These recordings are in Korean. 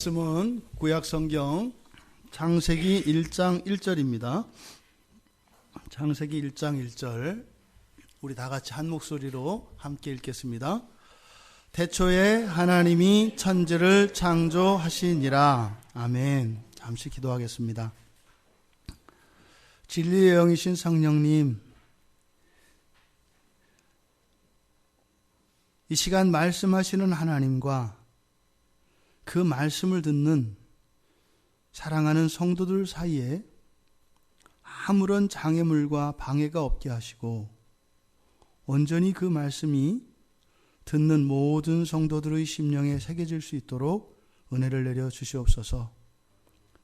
말씀은 구약성경 창세기 1장 1절입니다. 창세기 1장 1절 우리 다같이 한 목소리로 함께 읽겠습니다. 태초에 하나님이 천지를 창조하시니라. 아멘. 잠시 기도하겠습니다. 진리의 영이신 성령님, 이 시간 말씀하시는 하나님과 그 말씀을 듣는 사랑하는 성도들 사이에 아무런 장애물과 방해가 없게 하시고 온전히 그 말씀이 듣는 모든 성도들의 심령에 새겨질 수 있도록 은혜를 내려 주시옵소서.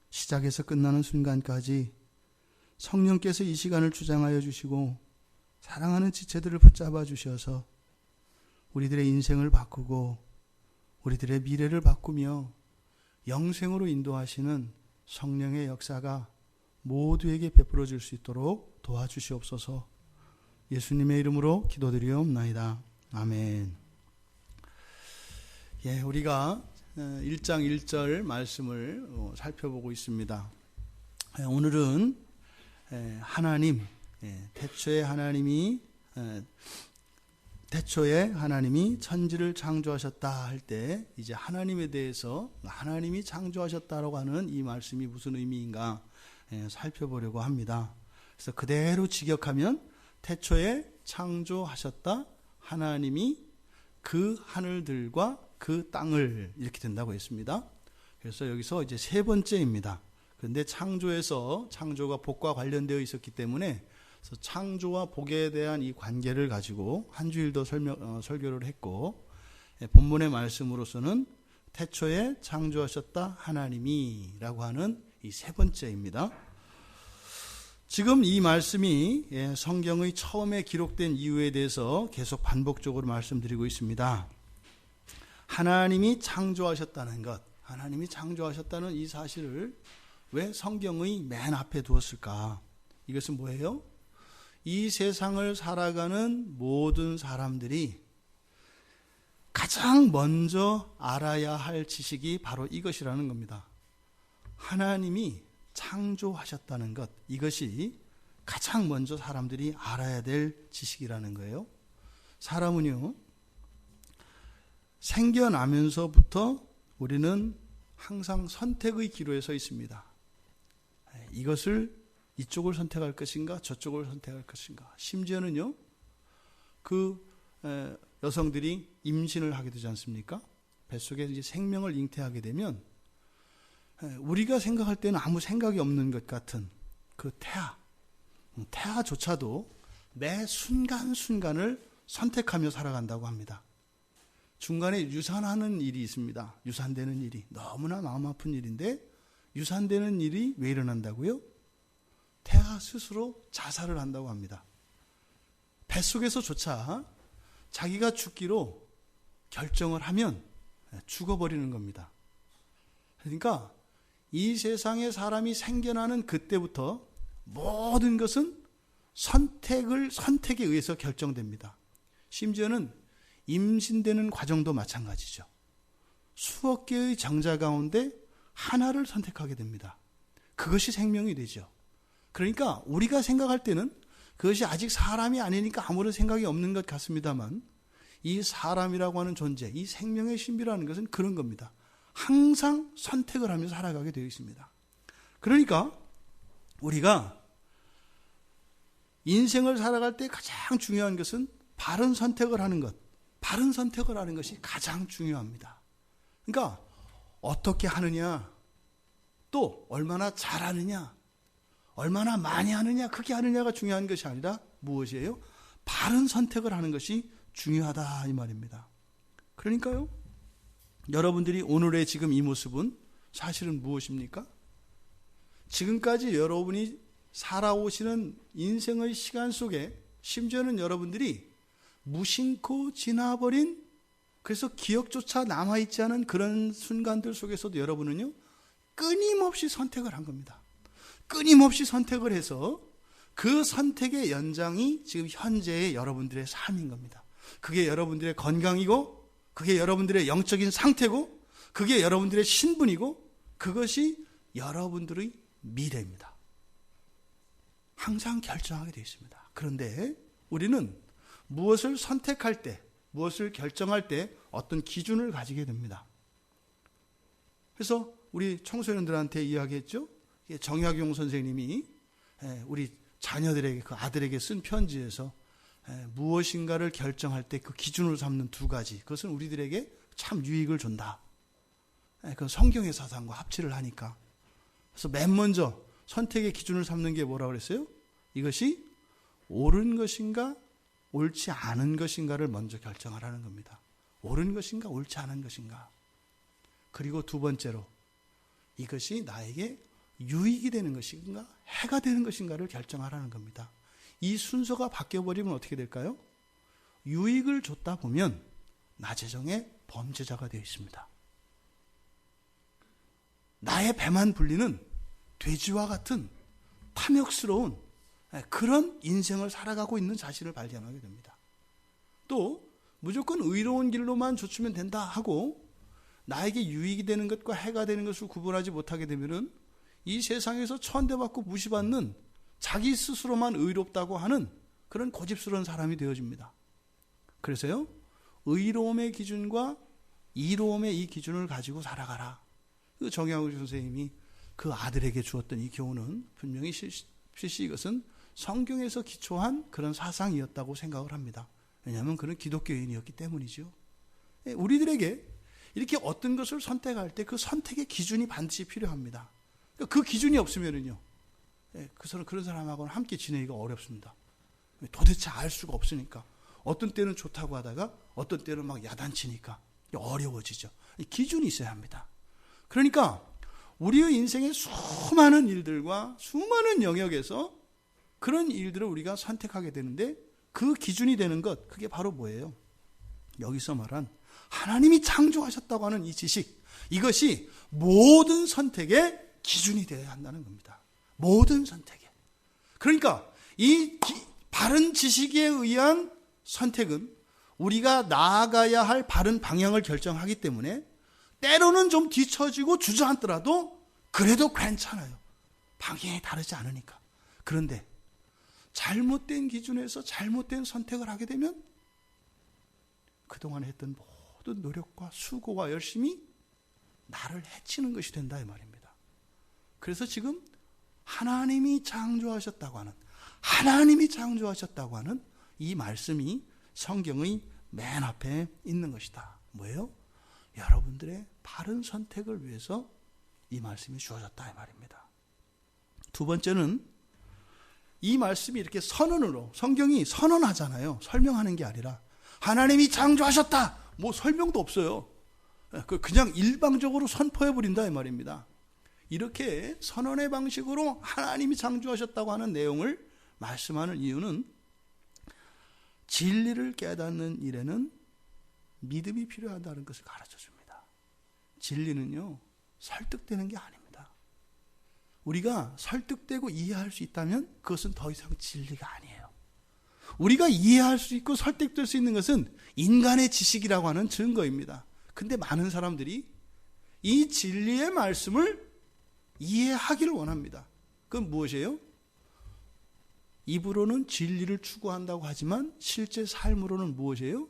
시작에서 끝나는 순간까지 성령께서 이 시간을 주장하여 주시고 사랑하는 지체들을 붙잡아 주셔서 우리들의 인생을 바꾸고 우리들의 미래를 바꾸며 영생으로 인도하시는 성령의 역사가 모두에게 베풀어질 수 있도록 도와주시옵소서. 예수님의 이름으로 기도드리옵나이다. 아멘. 우리가 1장 1절 말씀을 살펴보고 있습니다. 오늘은 하나님, 태초에 하나님이 천지를 창조하셨다 할 때 이제 하나님에 대해서 하나님이 창조하셨다라고 하는 이 말씀이 무슨 의미인가 살펴보려고 합니다. 그래서 그대로 직역하면 태초에 창조하셨다 하나님이 그 하늘들과 그 땅을 이렇게 된다고 했습니다. 그래서 여기서 이제 세 번째입니다. 그런데 창조가 복과 관련되어 있었기 때문에 그래서 창조와 복에 대한 이 관계를 가지고 한 주일도 설교를 했고, 본문의 말씀으로서는 태초에 창조하셨다 하나님이라고 하는 이 세 번째입니다. 지금 이 말씀이 성경의 처음에 기록된 이유에 대해서 계속 반복적으로 말씀드리고 있습니다. 하나님이 창조하셨다는 것, 하나님이 창조하셨다는 이 사실을 왜 성경의 맨 앞에 두었을까? 이것은 뭐예요? 이 세상을 살아가는 모든 사람들이 가장 먼저 알아야 할 지식이 바로 이것이라는 겁니다. 하나님이 창조하셨다는 것, 이것이 가장 먼저 사람들이 알아야 될 지식이라는 거예요. 사람은요, 생겨나면서부터 우리는 항상 선택의 기로에 서 있습니다. 이쪽을 선택할 것인가 저쪽을 선택할 것인가. 심지어는요, 여성들이 임신을 하게 되지 않습니까? 뱃속에 이제 생명을 잉태하게 되면 우리가 생각할 때는 아무 생각이 없는 것 같은 그 태아조차도 매 순간순간을 선택하며 살아간다고 합니다. 중간에 유산하는 일이 있습니다. 유산되는 일이 너무나 마음 아픈 일인데, 유산되는 일이 왜 일어난다고요? 태아 스스로 자살을 한다고 합니다. 뱃속에서조차 자기가 죽기로 결정을 하면 죽어버리는 겁니다. 그러니까 이 세상에 사람이 생겨나는 그때부터 모든 것은 선택에 의해서 결정됩니다. 심지어는 임신되는 과정도 마찬가지죠. 수억 개의 정자 가운데 하나를 선택하게 됩니다. 그것이 생명이 되죠. 그러니까 우리가 생각할 때는 그것이 아직 사람이 아니니까 아무런 생각이 없는 것 같습니다만, 이 사람이라고 하는 존재, 이 생명의 신비라는 것은 그런 겁니다. 항상 선택을 하며 살아가게 되어 있습니다. 그러니까 우리가 인생을 살아갈 때 가장 중요한 것은 바른 선택을 하는 것, 바른 선택을 하는 것이 가장 중요합니다. 그러니까 어떻게 하느냐, 또 얼마나 잘하느냐, 얼마나 많이 하느냐, 크게 하느냐가 중요한 것이 아니라 무엇이에요? 바른 선택을 하는 것이 중요하다 이 말입니다. 그러니까요, 여러분들이 오늘의 지금 이 모습은 사실은 무엇입니까? 지금까지 여러분이 살아오시는 인생의 시간 속에, 심지어는 여러분들이 무심코 지나버린, 그래서 기억조차 남아있지 않은 그런 순간들 속에서도 여러분은요, 끊임없이 선택을 한 겁니다. 끊임없이 선택을 해서 그 선택의 연장이 지금 현재의 여러분들의 삶인 겁니다. 그게 여러분들의 건강이고, 그게 여러분들의 영적인 상태고, 그게 여러분들의 신분이고 그것이 여러분들의 미래입니다. 항상 결정하게 되어 있습니다. 그런데 우리는 무엇을 선택할 때, 무엇을 결정할 때 어떤 기준을 가지게 됩니다. 그래서 우리 청소년들한테 이야기했죠. 정약용 선생님이 우리 자녀들에게, 그 아들에게 쓴 편지에서 무엇인가를 결정할 때 그 기준으로 삼는 두 가지, 그것은 우리들에게 참 유익을 준다. 그 성경의 사상과 합치를 하니까. 그래서 맨 먼저 선택의 기준을 삼는 게 뭐라고 그랬어요? 이것이 옳은 것인가 옳지 않은 것인가를 먼저 결정하라는 겁니다. 옳은 것인가 옳지 않은 것인가. 그리고 두 번째로 이것이 나에게 유익이 되는 것인가 해가 되는 것인가를 결정하라는 겁니다. 이 순서가 바뀌어버리면 어떻게 될까요? 유익을 줬다 보면 나재정의 범죄자가 되어 있습니다. 나의 배만 불리는 돼지와 같은 탐욕스러운 그런 인생을 살아가고 있는 자신을 발견하게 됩니다. 또 무조건 의로운 길로만 좇으면 된다 하고 나에게 유익이 되는 것과 해가 되는 것을 구분하지 못하게 되면은 이 세상에서 천대받고 무시받는 자기 스스로만 의롭다고 하는 그런 고집스러운 사람이 되어집니다. 그래서요, 의로움의 기준과 이로움의 이 기준을 가지고 살아가라. 그 정약용 선생님이 그 아들에게 주었던 이 교훈은 분명히 실시 이것은 성경에서 기초한 그런 사상이었다고 생각을 합니다. 왜냐하면 그는 기독교인이었기 때문이죠. 우리들에게 이렇게 어떤 것을 선택할 때 그 선택의 기준이 반드시 필요합니다. 그 기준이 없으면은요, 그런 사람하고는 함께 지내기가 어렵습니다. 도대체 알 수가 없으니까. 어떤 때는 좋다고 하다가 어떤 때는 막 야단치니까 어려워지죠. 기준이 있어야 합니다. 그러니까 우리의 인생의 수많은 일들과 수많은 영역에서 그런 일들을 우리가 선택하게 되는데 그 기준이 되는 것, 그게 바로 뭐예요? 여기서 말한 하나님이 창조하셨다고 하는 이 지식, 이것이 모든 선택의 기준이 되어야 한다는 겁니다. 모든 선택에. 그러니까 이 바른 지식에 의한 선택은 우리가 나아가야 할 바른 방향을 결정하기 때문에 때로는 좀 뒤처지고 주저앉더라도 그래도 괜찮아요. 방향이 다르지 않으니까. 그런데 잘못된 기준에서 잘못된 선택을 하게 되면 그동안 했던 모든 노력과 수고와 열심이 나를 해치는 것이 된다 이 말입니다. 그래서 지금 하나님이 창조하셨다고 하는 이 말씀이 성경의 맨 앞에 있는 것이다. 뭐예요? 여러분들의 바른 선택을 위해서 이 말씀이 주어졌다 이 말입니다. 두 번째는 이 말씀이 이렇게 선언으로, 성경이 선언하잖아요. 설명하는 게 아니라 하나님이 창조하셨다, 뭐 설명도 없어요. 그냥 일방적으로 선포해버린다 이 말입니다. 이렇게 선언의 방식으로 하나님이 창조하셨다고 하는 내용을 말씀하는 이유는 진리를 깨닫는 일에는 믿음이 필요하다는 것을 가르쳐 줍니다. 진리는요, 설득되는 게 아닙니다. 우리가 설득되고 이해할 수 있다면 그것은 더 이상 진리가 아니에요. 우리가 이해할 수 있고 설득될 수 있는 것은 인간의 지식이라고 하는 증거입니다. 근데 많은 사람들이 이 진리의 말씀을 이해하기를 원합니다. 그건 무엇이에요? 입으로는 진리를 추구한다고 하지만 실제 삶으로는 무엇이에요?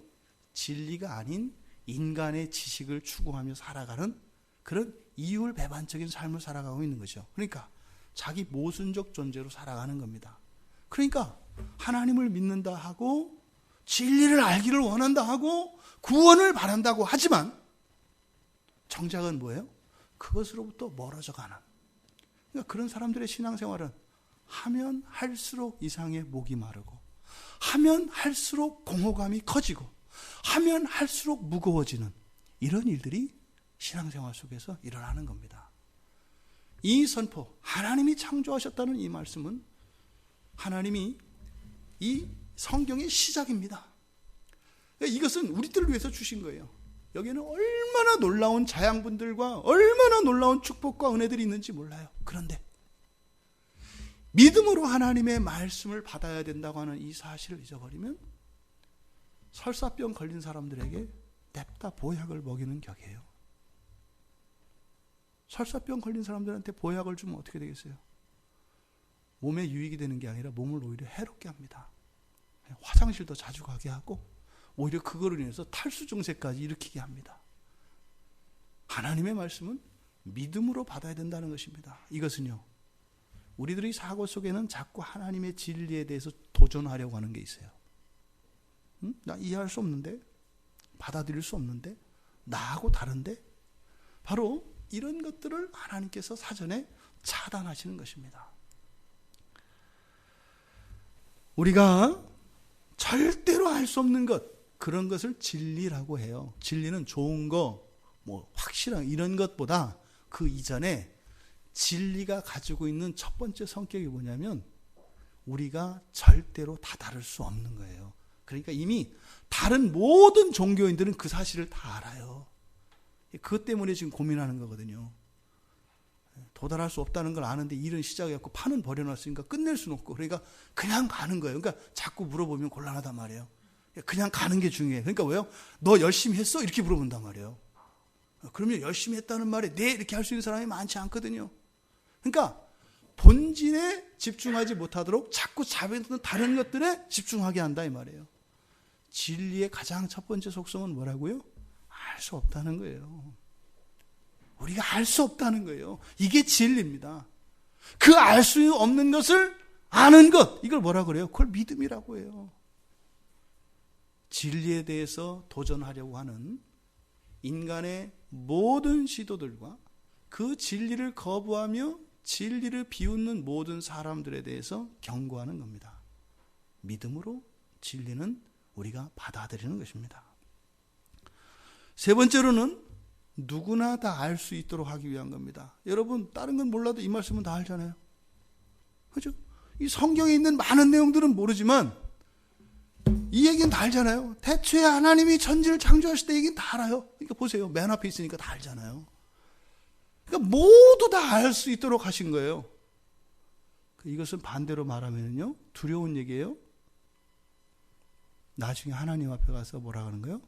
진리가 아닌 인간의 지식을 추구하며 살아가는 그런 이율배반적인 삶을 살아가고 있는 거죠. 그러니까 자기 모순적 존재로 살아가는 겁니다. 그러니까 하나님을 믿는다 하고 진리를 알기를 원한다 하고 구원을 바란다고 하지만 정작은 뭐예요? 그것으로부터 멀어져 가는, 그러니까 그런 사람들의 신앙생활은 하면 할수록 이상의 목이 마르고, 하면 할수록 공허감이 커지고, 하면 할수록 무거워지는 이런 일들이 신앙생활 속에서 일어나는 겁니다. 이 선포, 하나님이 창조하셨다는 이 말씀은 하나님이 이 성경의 시작입니다. 이것은 우리들을 위해서 주신 거예요. 여기에는 얼마나 놀라운 자양분들과 얼마나 놀라운 축복과 은혜들이 있는지 몰라요. 그런데 믿음으로 하나님의 말씀을 받아야 된다고 하는 이 사실을 잊어버리면 설사병 걸린 사람들에게 냅다 보약을 먹이는 격이에요. 설사병 걸린 사람들한테 보약을 주면 어떻게 되겠어요? 몸에 유익이 되는 게 아니라 몸을 오히려 해롭게 합니다. 화장실도 자주 가게 하고 오히려 그거로 인해서 탈수 증세까지 일으키게 합니다. 하나님의 말씀은 믿음으로 받아야 된다는 것입니다. 이것은요, 우리들의 사고 속에는 자꾸 하나님의 진리에 대해서 도전하려고 하는 게 있어요. 나 이해할 수 없는데, 받아들일 수 없는데, 나하고 다른데, 바로 이런 것들을 하나님께서 사전에 차단하시는 것입니다. 우리가 절대로 알 수 없는 것, 그런 것을 진리라고 해요. 진리는 좋은 거, 확실한 이런 것보다 그 이전에 진리가 가지고 있는 첫 번째 성격이 뭐냐면 우리가 절대로 다다를 수 없는 거예요. 그러니까 이미 다른 모든 종교인들은 그 사실을 다 알아요. 그것 때문에 지금 고민하는 거거든요. 도달할 수 없다는 걸 아는데 일은 시작해갖고 판은 버려놨으니까 끝낼 수는 없고, 그러니까 그냥 가는 거예요. 그러니까 자꾸 물어보면 곤란하단 말이에요. 그냥 가는 게 중요해요. 그러니까 왜요? 너 열심히 했어? 이렇게 물어본단 말이에요. 그러면 열심히 했다는 말에 네 이렇게 할 수 있는 사람이 많지 않거든요. 그러니까 본질에 집중하지 못하도록 자꾸 자변하는 다른 것들에 집중하게 한다 이 말이에요. 진리의 가장 첫 번째 속성은 뭐라고요? 알 수 없다는 거예요. 우리가 알 수 없다는 거예요. 이게 진리입니다. 그 알 수 없는 것을 아는 것, 이걸 뭐라 그래요? 그걸 믿음이라고 해요. 진리에 대해서 도전하려고 하는 인간의 모든 시도들과 그 진리를 거부하며 진리를 비웃는 모든 사람들에 대해서 경고하는 겁니다. 믿음으로 진리는 우리가 받아들이는 것입니다. 세 번째로는 누구나 다 알 수 있도록 하기 위한 겁니다. 여러분, 다른 건 몰라도 이 말씀은 다 알잖아요. 그죠? 이 성경에 있는 많은 내용들은 모르지만 이 얘기는 다 알잖아요. 태초에 하나님이 천지를 창조하실 때 얘기는 다 알아요. 그러니까 보세요. 맨 앞에 있으니까 다 알잖아요. 그러니까 모두 다 알 수 있도록 하신 거예요. 이것은 반대로 말하면요, 두려운 얘기예요. 나중에 하나님 앞에 가서 뭐라 하는 거예요?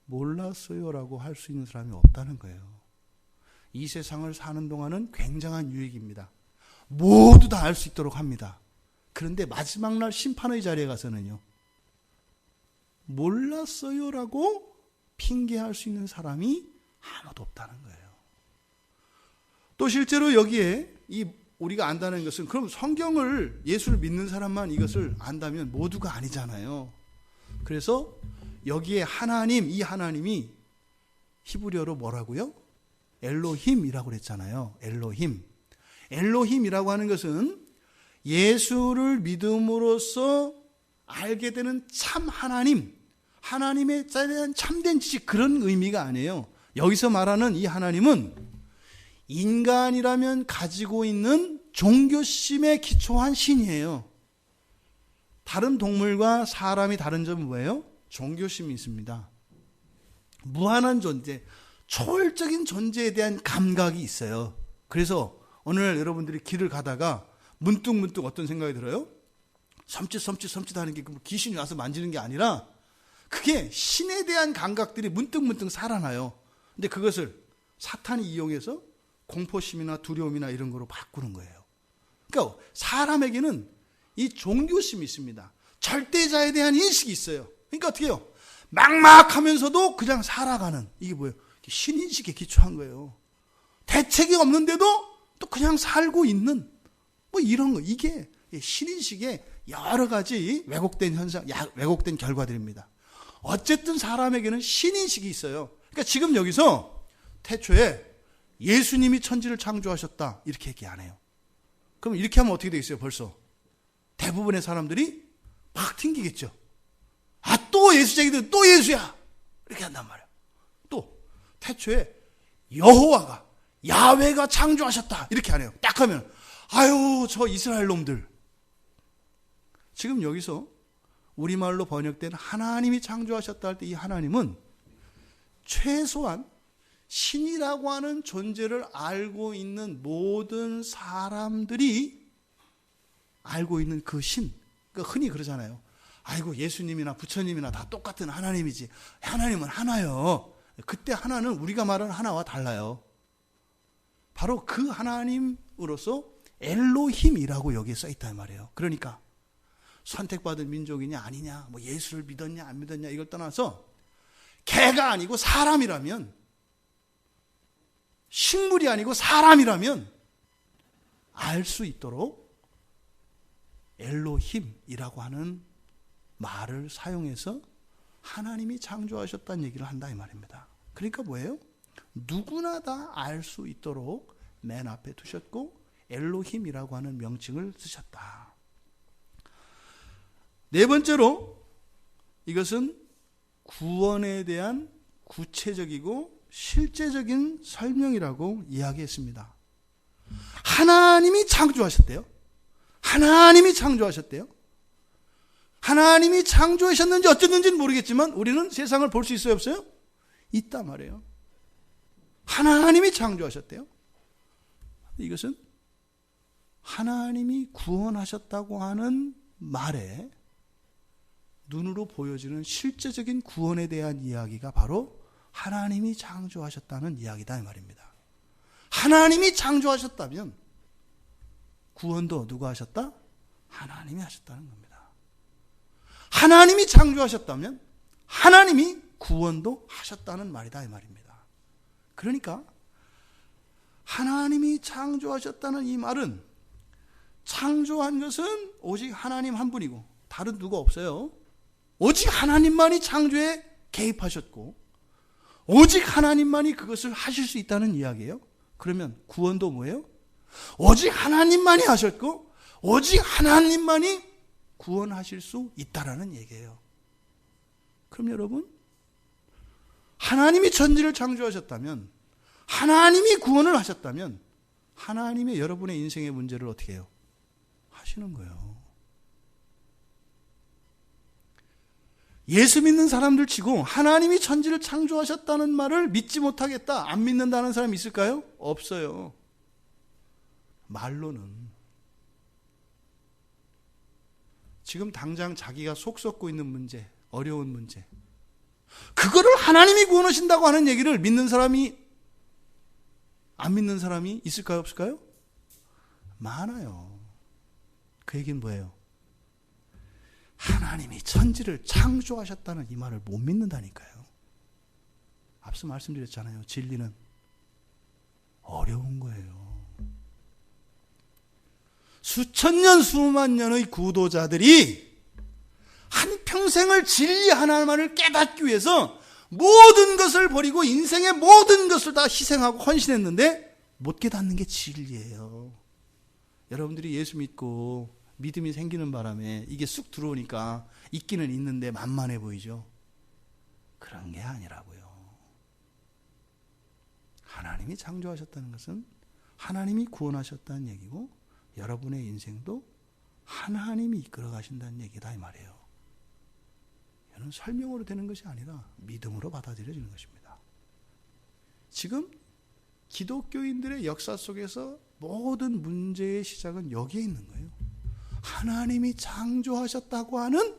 몰랐어요라고 할 수 있는 사람이 없다는 거예요. 이 세상을 사는 동안은 굉장한 유익입니다. 모두 다 알 수 있도록 합니다. 그런데 마지막 날 심판의 자리에 가서는요, 몰랐어요라고 핑계할 수 있는 사람이 아무도 없다는 거예요. 또 실제로 여기에 우리가 안다는 것은, 그럼 성경을, 예수를 믿는 사람만 이것을 안다면 모두가 아니잖아요. 그래서 여기에 하나님, 이 하나님이 히브리어로 뭐라고요? 엘로힘이라고 그랬잖아요. 엘로힘. 엘로힘이라고 하는 것은 예수를 믿음으로써 알게 되는 참 하나님, 하나님에 대한 참된 지식, 그런 의미가 아니에요. 여기서 말하는 이 하나님은 인간이라면 가지고 있는 종교심에 기초한 신이에요. 다른 동물과 사람이 다른 점은 뭐예요? 종교심이 있습니다. 무한한 존재, 초월적인 존재에 대한 감각이 있어요. 그래서 오늘 여러분들이 길을 가다가 문득 어떤 생각이 들어요? 섬찟 하는 게 귀신이 와서 만지는 게 아니라 그게 신에 대한 감각들이 문득 살아나요. 근데 그것을 사탄이 이용해서 공포심이나 두려움이나 이런 거로 바꾸는 거예요. 그러니까 사람에게는 이 종교심이 있습니다. 절대자에 대한 인식이 있어요. 그러니까 어떻게 해요? 막막하면서도 그냥 살아가는, 이게 뭐예요? 신인식에 기초한 거예요. 대책이 없는데도 또 그냥 살고 있는 이런 거, 이게 신인식의 여러 가지 왜곡된 현상, 왜곡된 결과들입니다. 어쨌든 사람에게는 신인식이 있어요. 그러니까 지금 여기서 태초에 예수님이 천지를 창조하셨다 이렇게 얘기 안 해요. 그럼 이렇게 하면 어떻게 되겠어요? 벌써 대부분의 사람들이 막 튕기겠죠. 또 예수 얘기들, 또 예수야 이렇게 한단 말이에요. 또 태초에 여호와가, 야훼가 창조하셨다 이렇게 안 해요. 딱 하면 아유 저 이스라엘 놈들. 지금 여기서 우리말로 번역된 하나님이 창조하셨다 할 때 이 하나님은 최소한 신이라고 하는 존재를 알고 있는 모든 사람들이 알고 있는 그 신. 그러니까 흔히 그러잖아요. 아이고 예수님이나 부처님이나 다 똑같은 하나님이지. 하나님은 하나요. 그때 하나는 우리가 말하는 하나와 달라요. 바로 그 하나님으로서 엘로힘이라고 여기에 써있단 말이에요. 그러니까 선택받은 민족이냐 아니냐, 뭐 예수를 믿었냐 안 믿었냐 이걸 떠나서 개가 아니고 사람이라면, 식물이 아니고 사람이라면 알 수 있도록 엘로힘이라고 하는 말을 사용해서 하나님이 창조하셨다는 얘기를 한다 이 말입니다. 그러니까 뭐예요? 누구나 다 알 수 있도록 맨 앞에 두셨고 엘로힘이라고 하는 명칭을 쓰셨다. 네 번째로 이것은 구원에 대한 구체적이고 실제적인 설명이라고 이야기했습니다. 하나님이 창조하셨대요. 하나님이 창조하셨대요. 하나님이 창조하셨는지 어쨌는지는 모르겠지만 우리는 세상을 볼 수 있어요, 없어요? 있단 말이에요. 하나님이 창조하셨대요. 이것은 하나님이 구원하셨다고 하는 말에 눈으로 보여지는 실제적인 구원에 대한 이야기가 바로 하나님이 창조하셨다는 이야기다 이 말입니다. 하나님이 창조하셨다면 구원도 누가 하셨다? 하나님이 하셨다는 겁니다. 하나님이 창조하셨다면 하나님이 구원도 하셨다는 말이다 이 말입니다. 그러니까 하나님이 창조하셨다는 이 말은 창조한 것은 오직 하나님 한 분이고 다른 누가 없어요. 오직 하나님만이 창조에 개입하셨고 오직 하나님만이 그것을 하실 수 있다는 이야기예요. 그러면 구원도 뭐예요? 오직 하나님만이 하셨고 오직 하나님만이 구원하실 수 있다라는 얘기예요. 그럼 여러분, 하나님이 천지를 창조하셨다면, 하나님이 구원을 하셨다면 하나님의 여러분의 인생의 문제를 어떻게 해요? 하시는 거예요. 예수 믿는 사람들 치고 하나님이 천지를 창조하셨다는 말을 믿지 못하겠다, 안 믿는다는 사람 있을까요? 없어요. 말로는. 지금 당장 자기가 속 썩고 있는 문제, 어려운 문제, 그거를 하나님이 구원하신다고 하는 얘기를 믿는 사람이, 안 믿는 사람이 있을까요, 없을까요? 많아요. 그 얘기는 뭐예요? 하나님이 천지를 창조하셨다는 이 말을 못 믿는다니까요. 앞서 말씀드렸잖아요. 진리는 어려운 거예요. 수천 년, 수만 년의 구도자들이 한평생을 진리 하나만을 깨닫기 위해서 모든 것을 버리고 인생의 모든 것을 다 희생하고 헌신했는데 못 깨닫는 게 진리예요. 여러분들이 예수 믿고 믿음이 생기는 바람에 이게 쑥 들어오니까 있기는 있는데 만만해 보이죠? 그런 게 아니라고요. 하나님이 창조하셨다는 것은 하나님이 구원하셨다는 얘기고 여러분의 인생도 하나님이 이끌어 가신다는 얘기다 이 말이에요. 이는 설명으로 되는 것이 아니라 믿음으로 받아들여지는 것입니다. 지금 기독교인들의 역사 속에서 모든 문제의 시작은 여기에 있는 거예요. 하나님이 창조하셨다고 하는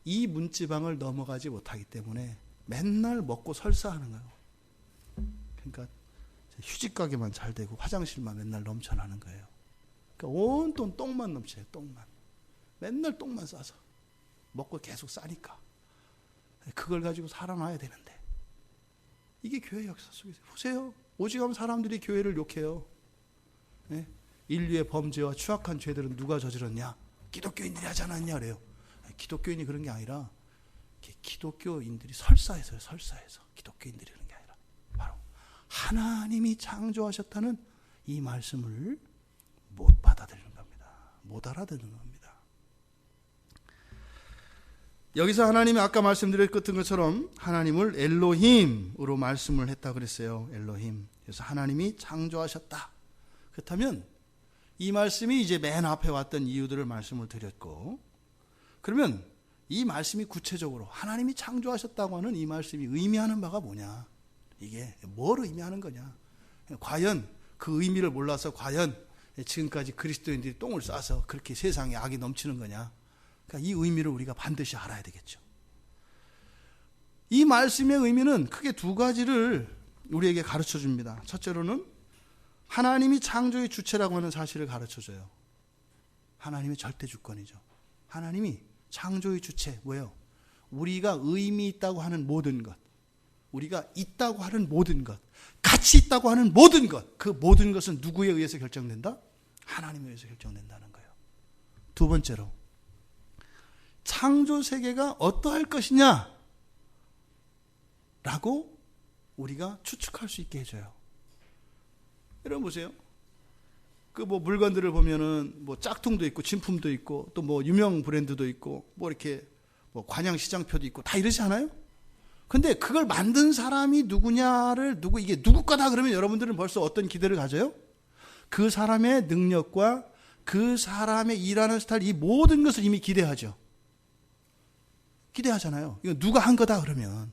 이 문지방을 넘어가지 못하기 때문에 맨날 먹고 설사하는 거예요. 그러니까 휴지 가게만 잘 되고 화장실만 맨날 넘쳐나는 거예요. 그러니까 온통 똥만 넘쳐요. 똥만. 맨날 똥만 싸서 먹고 계속 싸니까 그걸 가지고 살아나야 되는데 이게 교회 역사 속에서 보세요. 오직하면 사람들이 교회를 욕해요. 네? 인류의 범죄와 추악한 죄들은 누가 저질렀냐? 기독교인들이 하지 않았냐 그래요. 기독교인이 그런 게 아니라 기독교인들이 설사해서요. 설사해서 기독교인들이 그런 게 아니라 바로 하나님이 창조하셨다는 이 말씀을 못 받아들이는 겁니다. 못 알아듣는 겁니다. 여기서 하나님이 아까 말씀드렸던 것처럼 하나님을 엘로힘으로 말씀을 했다 그랬어요. 엘로힘. 그래서 하나님이 창조하셨다. 그렇다면 이 말씀이 이제 맨 앞에 왔던 이유들을 말씀을 드렸고, 그러면 이 말씀이 구체적으로 하나님이 창조하셨다고 하는 이 말씀이 의미하는 바가 뭐냐? 이게 뭘 의미하는 거냐? 과연 그 의미를 몰라서 과연 지금까지 그리스도인들이 똥을 싸서 그렇게 세상에 악이 넘치는 거냐? 그러니까 이 의미를 우리가 반드시 알아야 되겠죠. 이 말씀의 의미는 크게 두 가지를 우리에게 가르쳐 줍니다. 첫째로는 하나님이 창조의 주체라고 하는 사실을 가르쳐 줘요. 하나님의 절대 주권이죠. 하나님이 창조의 주체, 뭐예요? 우리가 의미 있다고 하는 모든 것, 우리가 있다고 하는 모든 것, 가치 있다고 하는 모든 것, 그 모든 것은 누구에 의해서 결정된다? 하나님에 의해서 결정된다는 거예요. 두 번째로, 창조 세계가 어떠할 것이냐 라고 우리가 추측할 수 있게 해줘요. 여러분 보세요. 그 뭐 물건들을 보면은 뭐 짝퉁도 있고 진품도 있고 또 뭐 유명 브랜드도 있고 뭐 이렇게 뭐 관양 시장표도 있고 다 이러지 않아요? 근데 그걸 만든 사람이 누구냐를 이게 누구 거다 그러면 여러분들은 벌써 어떤 기대를 가져요? 그 사람의 능력과 그 사람의 일하는 스타일, 이 모든 것을 이미 기대하죠. 기대하잖아요. 이거 누가 한 거다 그러면.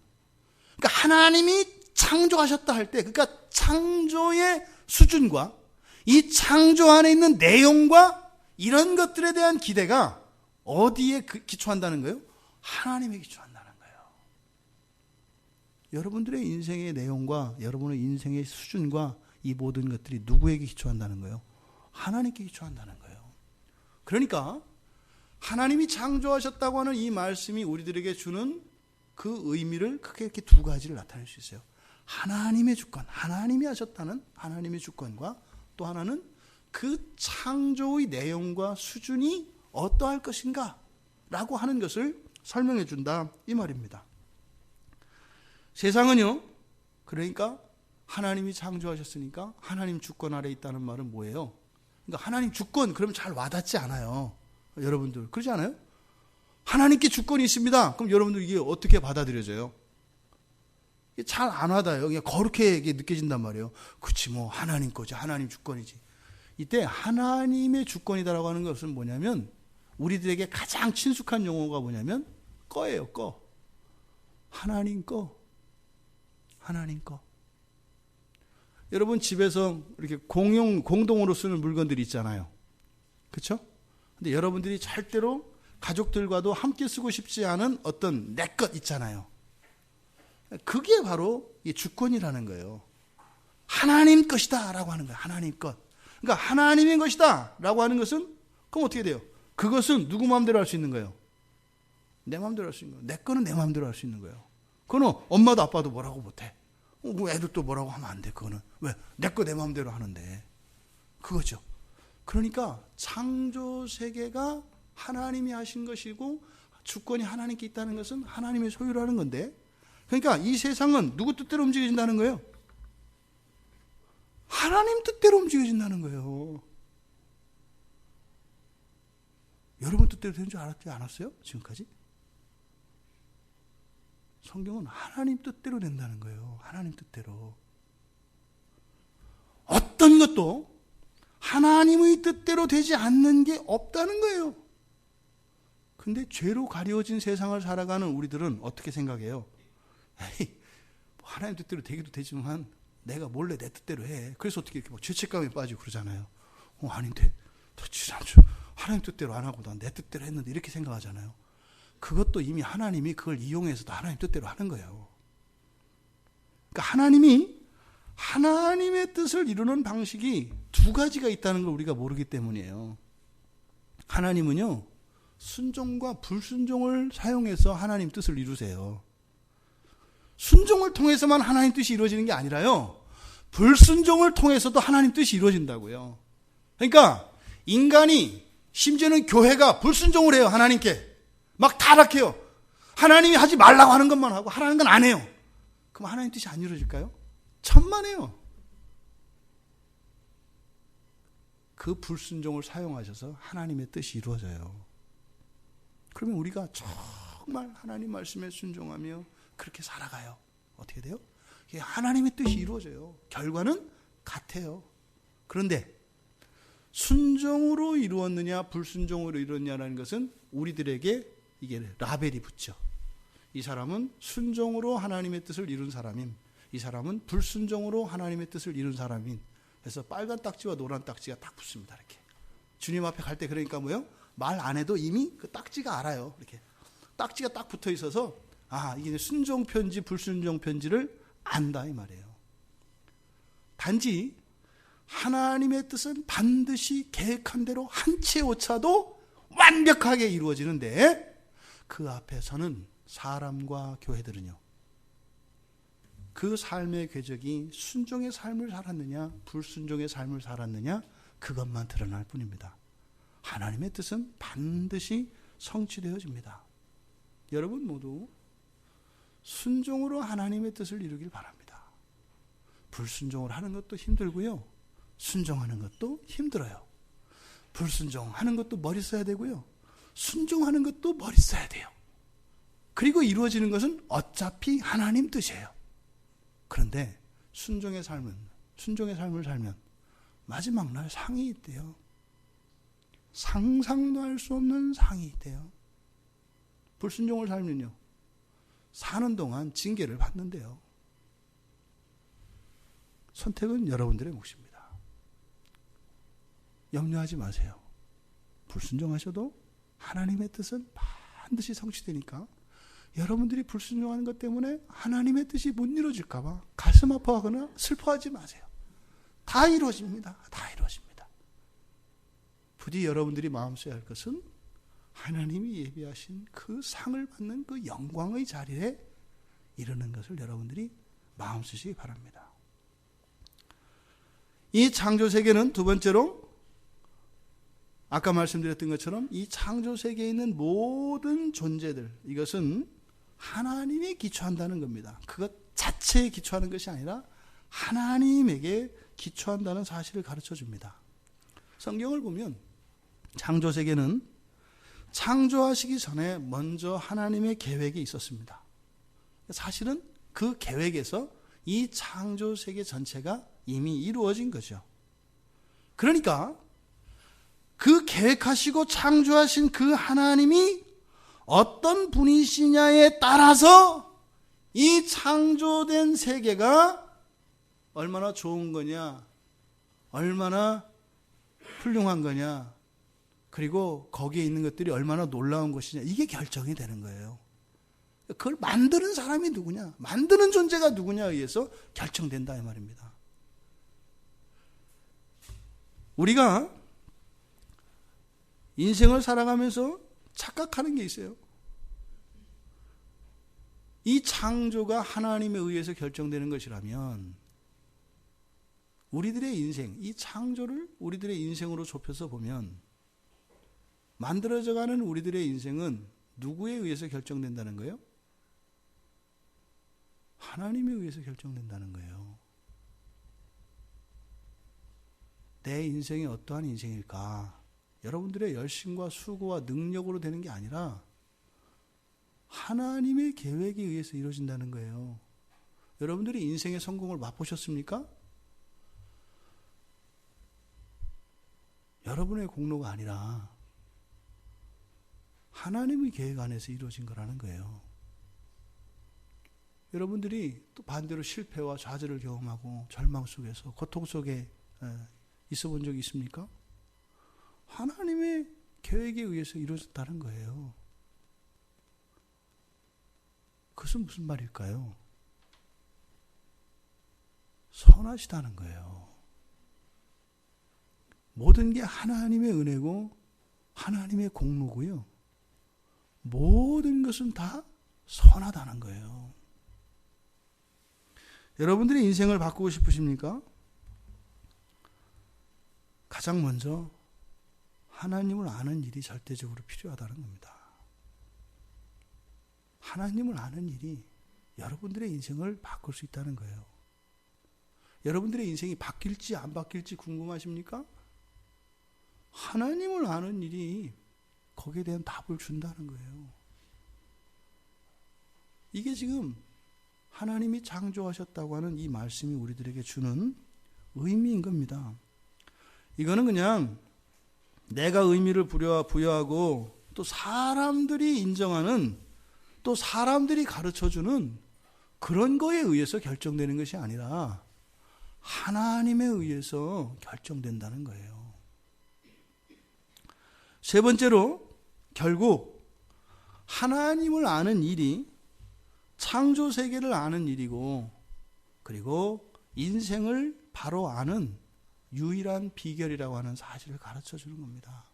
그러니까 하나님이 창조하셨다 할 때, 그러니까 창조의 수준과 이 창조 안에 있는 내용과 이런 것들에 대한 기대가 어디에 기초한다는 거예요? 하나님에 기초한다는 거예요. 여러분들의 인생의 내용과 여러분의 인생의 수준과 이 모든 것들이 누구에게 기초한다는 거예요? 하나님께 기초한다는 거예요. 그러니까 하나님이 창조하셨다고 하는 이 말씀이 우리들에게 주는 그 의미를 크게 이렇게 두 가지를 나타낼 수 있어요. 하나님의 주권, 하나님이 하셨다는 하나님의 주권과 또 하나는 그 창조의 내용과 수준이 어떠할 것인가 라고 하는 것을 설명해 준다 이 말입니다. 세상은요, 그러니까 하나님이 창조하셨으니까 하나님 주권 아래 있다는 말은 뭐예요? 그러니까 하나님 주권 그러면 잘 와닿지 않아요. 여러분들 그러지 않아요? 하나님께 주권이 있습니다. 그럼 여러분들 이게 어떻게 받아들여져요? 잘 안 와닿아요. 그냥 거룩하게 느껴진단 말이에요. 그렇지 뭐 하나님 거지, 하나님 주권이지. 이때 하나님의 주권이다라고 하는 것은 뭐냐면 우리들에게 가장 친숙한 용어가 뭐냐면 거예요. 거. 하나님 거. 하나님 거. 여러분 집에서 이렇게 공동으로 쓰는 물건들이 있잖아요. 그렇죠? 근데 여러분들이 절대로 가족들과도 함께 쓰고 싶지 않은 어떤 내 것 있잖아요. 그게 바로 이 주권이라는 거예요. 하나님 것이다 라고 하는 거예요. 하나님 것. 그러니까 하나님의 것이다 라고 하는 것은 그럼 어떻게 돼요? 그것은 누구 마음대로 할 수 있는 거예요? 내 마음대로 할 수 있는 거예요. 내 거는 내 마음대로 할 수 있는 거예요. 그거는 엄마도 아빠도 뭐라고 못해. 애들도 뭐라고 하면 안 돼. 그거는 왜? 내 거 내 마음대로 하는데. 그거죠. 그러니까 창조 세계가 하나님이 하신 것이고 주권이 하나님께 있다는 것은 하나님의 소유라는 건데, 그러니까 이 세상은 누구 뜻대로 움직여진다는 거예요? 하나님 뜻대로 움직여진다는 거예요. 여러분 뜻대로 되는 줄 알았지 않았어요? 지금까지? 성경은 하나님 뜻대로 된다는 거예요. 하나님 뜻대로. 어떤 것도 하나님의 뜻대로 되지 않는 게 없다는 거예요. 근데 죄로 가려진 세상을 살아가는 우리들은 어떻게 생각해요? 에이, 뭐 하나님 뜻대로 되기도 되지만 내가 몰래 내 뜻대로 해. 그래서 어떻게 이렇게 뭐 죄책감에 빠지고 그러잖아요. 아닌데? 지난주 하나님 뜻대로 안 하고 난 내 뜻대로 했는데 이렇게 생각하잖아요. 그것도 이미 하나님이 그걸 이용해서도 하나님 뜻대로 하는 거예요. 그러니까 하나님이 하나님의 뜻을 이루는 방식이 두 가지가 있다는 걸 우리가 모르기 때문이에요. 하나님은요, 순종과 불순종을 사용해서 하나님 뜻을 이루세요. 순종을 통해서만 하나님 뜻이 이루어지는 게 아니라요, 불순종을 통해서도 하나님 뜻이 이루어진다고요. 그러니까 인간이, 심지어는 교회가 불순종을 해요. 하나님께 막 타락해요. 하나님이 하지 말라고 하는 것만 하고 하라는 건 안 해요. 그럼 하나님 뜻이 안 이루어질까요? 천만에요. 그 불순종을 사용하셔서 하나님의 뜻이 이루어져요. 그러면 우리가 정말 하나님 말씀에 순종하며 그렇게 살아가요. 어떻게 돼요? 하나님의 뜻이 이루어져요. 결과는 같아요. 그런데 순종으로 이루었느냐 불순종으로 이루었느냐라는 것은 우리들에게 이게 라벨이 붙죠. 이 사람은 순종으로 하나님의 뜻을 이룬 사람임, 이 사람은 불순종으로 하나님의 뜻을 이룬 사람임. 그래서 빨간 딱지와 노란 딱지가 딱 붙습니다. 이렇게 주님 앞에 갈 때, 그러니까 뭐요? 말 안 해도 이미 그 딱지가 알아요. 이렇게 딱지가 딱 붙어 있어서 이게 순종편지, 불순종편지를 안다 이 말이에요. 단지 하나님의 뜻은 반드시 계획한 대로 한 치의 오차도 완벽하게 이루어지는데 그 앞에서는 사람과 교회들은요, 그 삶의 궤적이 순종의 삶을 살았느냐 불순종의 삶을 살았느냐 그것만 드러날 뿐입니다. 하나님의 뜻은 반드시 성취되어집니다. 여러분 모두 순종으로 하나님의 뜻을 이루길 바랍니다. 불순종을 하는 것도 힘들고요, 순종하는 것도 힘들어요. 불순종하는 것도 머리 써야 되고요, 순종하는 것도 머리 써야 돼요. 그리고 이루어지는 것은 어차피 하나님 뜻이에요. 그런데 순종의 삶을 살면 마지막 날 상이 있대요. 상상도 할 수 없는 상이 있대요. 불순종을 살면요, 사는 동안 징계를 받는데요. 선택은 여러분들의 몫입니다. 염려하지 마세요. 불순종하셔도 하나님의 뜻은 반드시 성취되니까 여러분들이 불순종하는 것 때문에 하나님의 뜻이 못 이루어질까 봐 가슴 아파하거나 슬퍼하지 마세요. 다 이루어집니다. 다 이루어집니다. 부디 여러분들이 마음 써야 할 것은 하나님이 예비하신 그 상을 받는 그 영광의 자리에 이르는 것을 여러분들이 마음 쓰시기 바랍니다. 이 창조 세계는 두 번째로 아까 말씀드렸던 것처럼 이 창조 세계에 있는 모든 존재들, 이것은 하나님이 기초한다는 겁니다. 그것 자체에 기초하는 것이 아니라 하나님에게 기초한다는 사실을 가르쳐 줍니다. 성경을 보면 창조 세계는 창조하시기 전에 먼저 하나님의 계획이 있었습니다. 사실은 그 계획에서 이 창조 세계 전체가 이미 이루어진 거죠. 그러니까 그 계획하시고 창조하신 그 하나님이 어떤 분이시냐에 따라서 이 창조된 세계가 얼마나 좋은 거냐, 얼마나 훌륭한 거냐, 그리고 거기에 있는 것들이 얼마나 놀라운 것이냐, 이게 결정이 되는 거예요. 그걸 만드는 사람이 누구냐, 만드는 존재가 누구냐에 의해서 결정된다 이 말입니다. 우리가 인생을 살아가면서 착각하는 게 있어요. 이 창조가 하나님에 의해서 결정되는 것이라면 우리들의 인생, 이 창조를 우리들의 인생으로 좁혀서 보면 만들어져가는 우리들의 인생은 누구에 의해서 결정된다는 거예요? 하나님에 의해서 결정된다는 거예요. 내 인생이 어떠한 인생일까? 여러분들의 열심과 수고와 능력으로 되는 게 아니라 하나님의 계획에 의해서 이루어진다는 거예요. 여러분들이 인생의 성공을 맛보셨습니까? 여러분의 공로가 아니라 하나님의 계획 안에서 이루어진 거라는 거예요. 여러분들이 또 반대로 실패와 좌절을 경험하고 절망 속에서 고통 속에 있어 본 적이 있습니까? 하나님의 계획에 의해서 이루어졌다는 거예요. 그것은 무슨 말일까요? 선하시다는 거예요. 모든 게 하나님의 은혜고 하나님의 공로고요. 모든 것은 다 선하다는 거예요. 여러분들의 인생을 바꾸고 싶으십니까? 가장 먼저 하나님을 아는 일이 절대적으로 필요하다는 겁니다. 하나님을 아는 일이 여러분들의 인생을 바꿀 수 있다는 거예요. 여러분들의 인생이 바뀔지 안 바뀔지 궁금하십니까? 하나님을 아는 일이 거기에 대한 답을 준다는 거예요. 이게 지금 하나님이 창조하셨다고 하는 이 말씀이 우리들에게 주는 의미인 겁니다. 이거는 그냥 내가 의미를 부여하고 또 사람들이 인정하는, 또 사람들이 가르쳐주는 그런 거에 의해서 결정되는 것이 아니라 하나님에 의해서 결정된다는 거예요. 세 번째로, 결국 하나님을 아는 일이 창조 세계를 아는 일이고, 그리고 인생을 바로 아는 유일한 비결이라고 하는 사실을 가르쳐 주는 겁니다.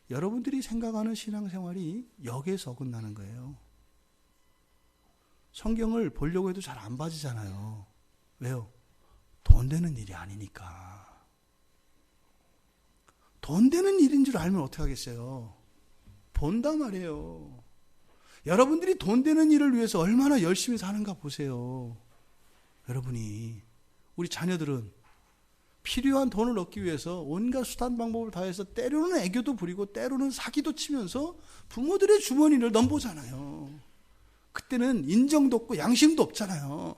여러분들이 생각하는 신앙생활이 여기에서 어긋나는 거예요. 성경을 보려고 해도 잘 안 봐지잖아요. 왜요? 돈 되는 일이 아니니까. 돈 되는 일인 줄 알면 어떻게 하겠어요? 본단 말이에요. 여러분들이 돈 되는 일을 위해서 얼마나 열심히 사는가 보세요. 여러분이, 우리 자녀들은 필요한 돈을 얻기 위해서 온갖 수단 방법을 다해서 때로는 애교도 부리고 때로는 사기도 치면서 부모들의 주머니를 넘보잖아요. 그때는 인정도 없고 양심도 없잖아요.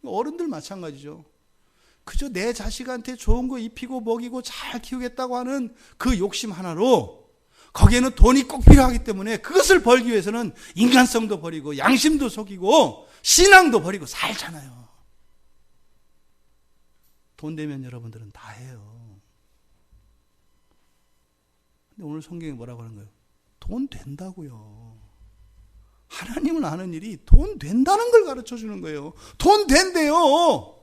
어른들 마찬가지죠. 그저 내 자식한테 좋은 거 입히고 먹이고 잘 키우겠다고 하는 그 욕심 하나로, 거기에는 돈이 꼭 필요하기 때문에 그것을 벌기 위해서는 인간성도 버리고 양심도 속이고 신앙도 버리고 살잖아요. 돈 되면 여러분들은 다 해요. 근데 오늘 성경이 뭐라고 하는 거예요? 돈 된다고요. 하나님을 아는 일이 돈 된다는 걸 가르쳐 주는 거예요. 돈 된대요.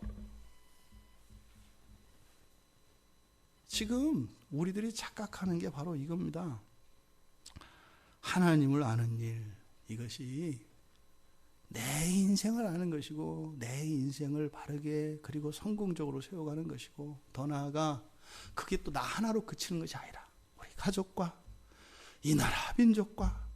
지금 우리들이 착각하는 게 바로 이겁니다. 하나님을 아는 일, 이것이 내 인생을 아는 것이고, 내 인생을 바르게 그리고 성공적으로 세워가는 것이고, 더 나아가 그게 또 나 하나로 그치는 것이 아니라 우리 가족과 이 나라 민족과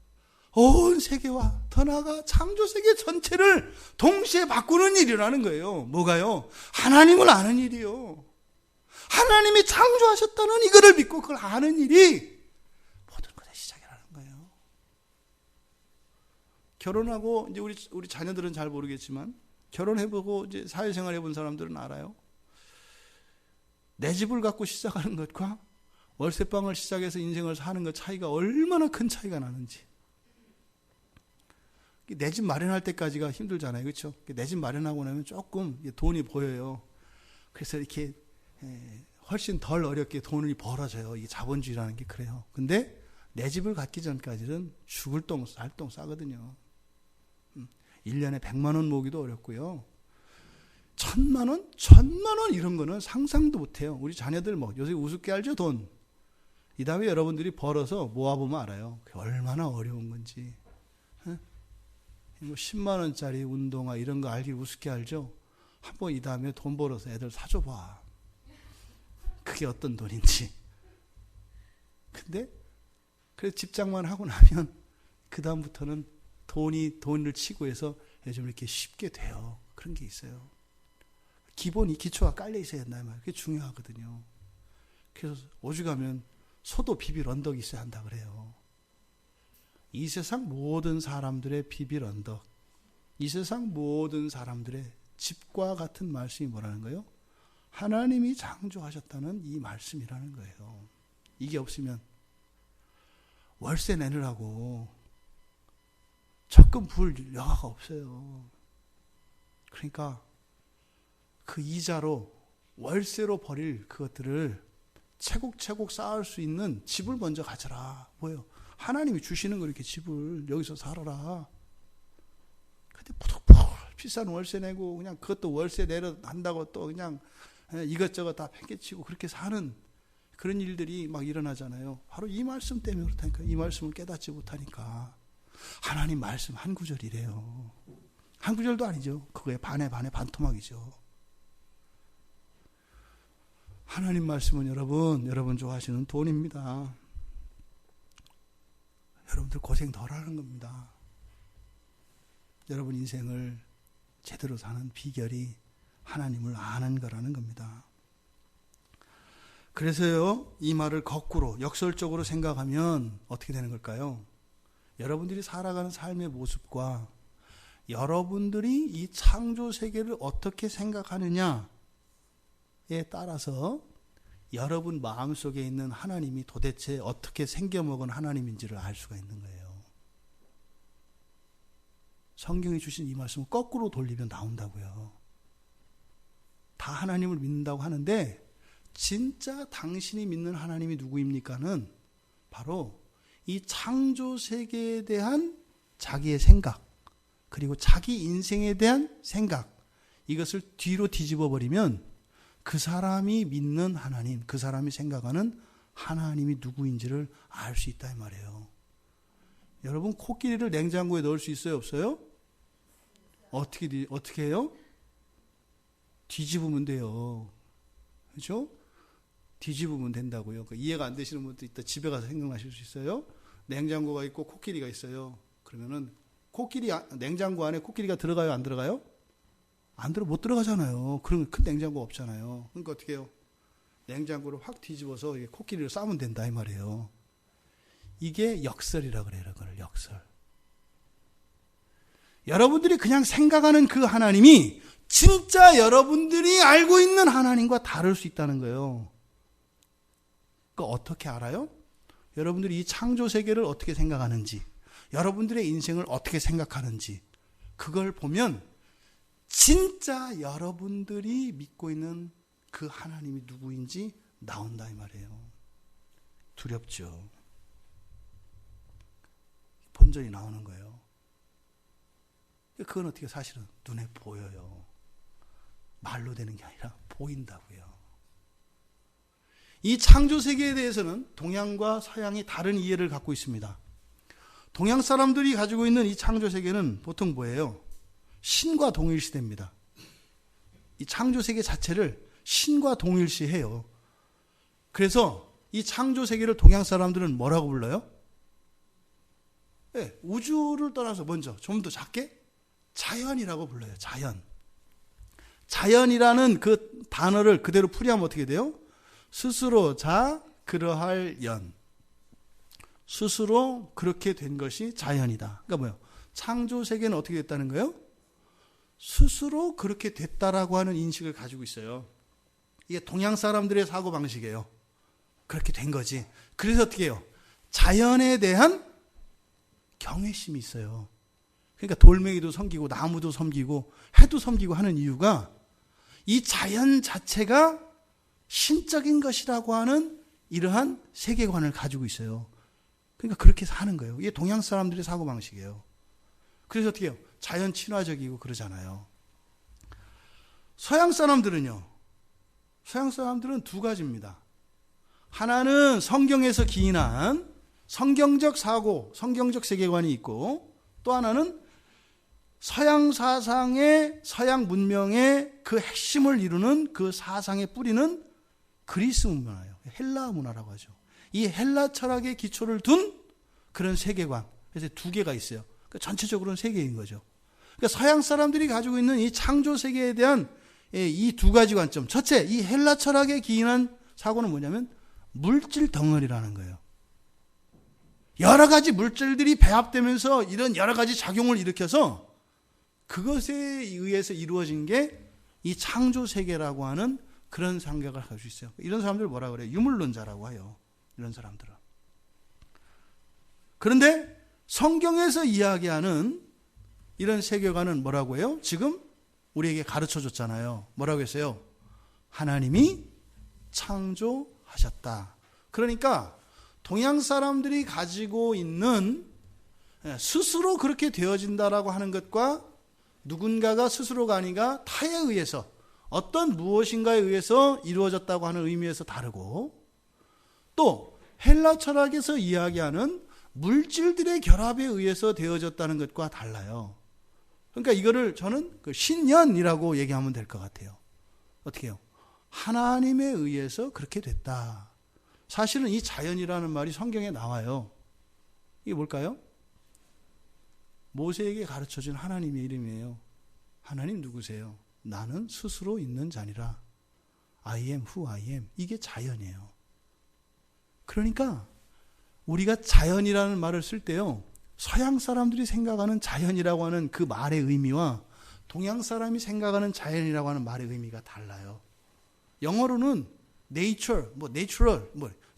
온 세계와 더 나아가 창조세계 전체를 동시에 바꾸는 일이라는 거예요. 뭐가요? 하나님을 아는 일이요. 하나님이 창조하셨다는 이거를 믿고 그걸 아는 일이 모든 것의 시작이라는 거예요. 결혼하고 이제 우리 자녀들은 잘 모르겠지만, 결혼해보고 이제 사회생활 해본 사람들은 알아요. 내 집을 갖고 시작하는 것과 월세방을 시작해서 인생을 사는 것 차이가 얼마나 큰 차이가 나는지. 내 집 마련할 때까지가 힘들잖아요. 그렇죠? 내 집 마련하고 나면 조금 돈이 보여요. 그래서 이렇게 훨씬 덜 어렵게 돈이 벌어져요. 이게 자본주의라는 게 그래요. 근데 내 집을 갖기 전까지는 죽을 똥 살 똥 싸거든요. 1년에 100만 원 모으기도 어렵고요. 1000만 원? 1000만 원 이런 거는 상상도 못해요. 우리 자녀들 요새 우습게 알죠, 돈. 이 다음에 여러분들이 벌어서 모아보면 알아요. 그게 얼마나 어려운 건지. 10만 원짜리 운동화 이런 거 알기 우습게 알죠? 한번 이 다음에 돈 벌어서 애들 사줘봐. 그게 어떤 돈인지. 근데 그래서 집장만 하고 나면 그 다음부터는 돈을 치고 해서 요즘 이렇게 쉽게 돼요. 그런 게 있어요. 기초가 깔려 있어야 된다는 말이에요. 그게 중요하거든요. 그래서 오죽하면 소도 비빌 언덕이 있어야 한다 그래요. 이 세상 모든 사람들의 비빌 언덕, 이 세상 모든 사람들의 집과 같은 말씀이 뭐라는 거예요? 하나님이 창조하셨다는 이 말씀이라는 거예요. 이게 없으면 월세 내느라고 적금 부을 여가가 없어요. 그러니까 그 이자로 월세로 버릴 그것들을 차곡차곡 쌓을 수 있는 집을 먼저 가져라. 뭐예요? 하나님이 주시는 거 이렇게 집을 여기서 살아라. 근데 푸득푸득 비싼 월세 내고 그냥 그것도 월세 내려 한다고 또 그냥 이것저것 다 팽개치고 그렇게 사는 그런 일들이 막 일어나잖아요. 바로 이 말씀 때문에 그렇다니까. 이 말씀을 깨닫지 못하니까. 하나님 말씀 한 구절이래요. 한 구절도 아니죠. 그거에 반에 반토막이죠. 하나님 말씀은 여러분 좋아하시는 돈입니다. 여러분들 고생 덜 하는 겁니다. 여러분 인생을 제대로 사는 비결이 하나님을 아는 거라는 겁니다. 그래서요, 이 말을 거꾸로 역설적으로 생각하면 어떻게 되는 걸까요? 여러분들이 살아가는 삶의 모습과 여러분들이 이 창조 세계를 어떻게 생각하느냐에 따라서 여러분 마음속에 있는 하나님이 도대체 어떻게 생겨먹은 하나님인지를 알 수가 있는 거예요. 성경이 주신 이 말씀을 거꾸로 돌리면 나온다고요. 다 하나님을 믿는다고 하는데 진짜 당신이 믿는 하나님이 누구입니까는 바로 이 창조 세계에 대한 자기의 생각, 그리고 자기 인생에 대한 생각, 이것을 뒤로 뒤집어 버리면 그 사람이 믿는 하나님, 그 사람이 생각하는 하나님이 누구인지를 알 수 있다 이 말이에요. 여러분, 코끼리를 냉장고에 넣을 수 있어요, 없어요? 어떻게 해요? 뒤집으면 돼요. 그렇죠? 뒤집으면 된다고요. 이해가 안 되시는 분도 이따 집에 가서 생각나실 수 있어요. 냉장고가 있고 코끼리가 있어요. 그러면은 냉장고 안에 코끼리가 들어가요, 안 들어가요? 못 들어가잖아요. 그러면 큰 냉장고 없잖아요. 그러니까 어떻게 해요? 냉장고를 확 뒤집어서 코끼리를 싸면 된다 이 말이에요. 이게 역설이라 그래요. 그걸 역설. 여러분들이 그냥 생각하는 그 하나님이 진짜 여러분들이 알고 있는 하나님과 다를 수 있다는 거예요. 그러니까 어떻게 알아요? 여러분들이 이 창조 세계를 어떻게 생각하는지, 여러분들의 인생을 어떻게 생각하는지, 그걸 보면 진짜 여러분들이 믿고 있는 그 하나님이 누구인지 나온다 이 말이에요. 두렵죠. 본전이 나오는 거예요. 그건 어떻게 사실은 눈에 보여요. 말로 되는 게 아니라 보인다고요. 이 창조 세계에 대해서는 동양과 서양이 다른 이해를 갖고 있습니다. 동양 사람들이 가지고 있는 이 창조 세계는 보통 뭐예요? 신과 동일시됩니다. 이 창조 세계 자체를 신과 동일시해요. 그래서 이 창조 세계를 동양 사람들은 뭐라고 불러요? 네, 우주를 떠나서 먼저 좀 더 작게 자연이라고 불러요. 자연. 자연이라는 그 단어를 그대로 풀이하면 어떻게 돼요? 스스로 자 그러할 연. 스스로 그렇게 된 것이 자연이다. 그러니까 뭐예요? 창조 세계는 어떻게 됐다는 거예요? 스스로 그렇게 됐다라고 하는 인식을 가지고 있어요. 이게 동양 사람들의 사고방식이에요. 그렇게 된 거지. 그래서 어떻게 해요? 자연에 대한 경외심이 있어요. 그러니까 돌멩이도 섬기고 나무도 섬기고 해도 섬기고 하는 이유가 이 자연 자체가 신적인 것이라고 하는 이러한 세계관을 가지고 있어요. 그러니까 그렇게 사는 거예요. 이게 동양 사람들의 사고방식이에요. 그래서 어떻게 해요? 자연 친화적이고 그러잖아요. 서양 사람들은요. 서양 사람들은 두 가지입니다. 하나는 성경에서 기인한 성경적 사고, 성경적 세계관이 있고, 또 하나는 서양 사상의, 서양 문명의 그 핵심을 이루는 그 사상의 뿌리는 그리스 문화예요. 헬라 문화라고 하죠. 이 헬라 철학의 기초를 둔 그런 세계관. 그래서 두 개가 있어요. 그러니까 전체적으로는 세 개인 거죠. 그러니까 서양 사람들이 가지고 있는 이 창조 세계에 대한 이 두 가지 관점. 첫째, 이 헬라 철학에 기인한 사고는 뭐냐면 물질 덩어리라는 거예요. 여러 가지 물질들이 배합되면서 이런 여러 가지 작용을 일으켜서 그것에 의해서 이루어진 게 이 창조 세계라고 하는 그런 생각을 가지고 있어요. 이런 사람들 뭐라 그래요? 유물론자라고 해요. 이런 사람들은. 그런데 성경에서 이야기하는 이런 세계관은 뭐라고 해요? 지금 우리에게 가르쳐 줬잖아요. 뭐라고 했어요? 하나님이 창조하셨다. 그러니까 동양 사람들이 가지고 있는 스스로 그렇게 되어진다라고 하는 것과 누군가가 스스로가 아니라 타에 의해서 어떤 무엇인가에 의해서 이루어졌다고 하는 의미에서 다르고, 또 헬라 철학에서 이야기하는 물질들의 결합에 의해서 되어졌다는 것과 달라요. 그러니까 이거를 저는 그 신연이라고 얘기하면 될 것 같아요. 어떻게 해요? 하나님에 의해서 그렇게 됐다. 사실은 이 자연이라는 말이 성경에 나와요. 이게 뭘까요? 모세에게 가르쳐준 하나님의 이름이에요. 하나님 누구세요? 나는 스스로 있는 자니라. I am who I am. 이게 자연이에요. 그러니까 우리가 자연이라는 말을 쓸 때요, 서양 사람들이 생각하는 자연이라고 하는 그 말의 의미와 동양 사람이 생각하는 자연이라고 하는 말의 의미가 달라요. 영어로는 nature, natural,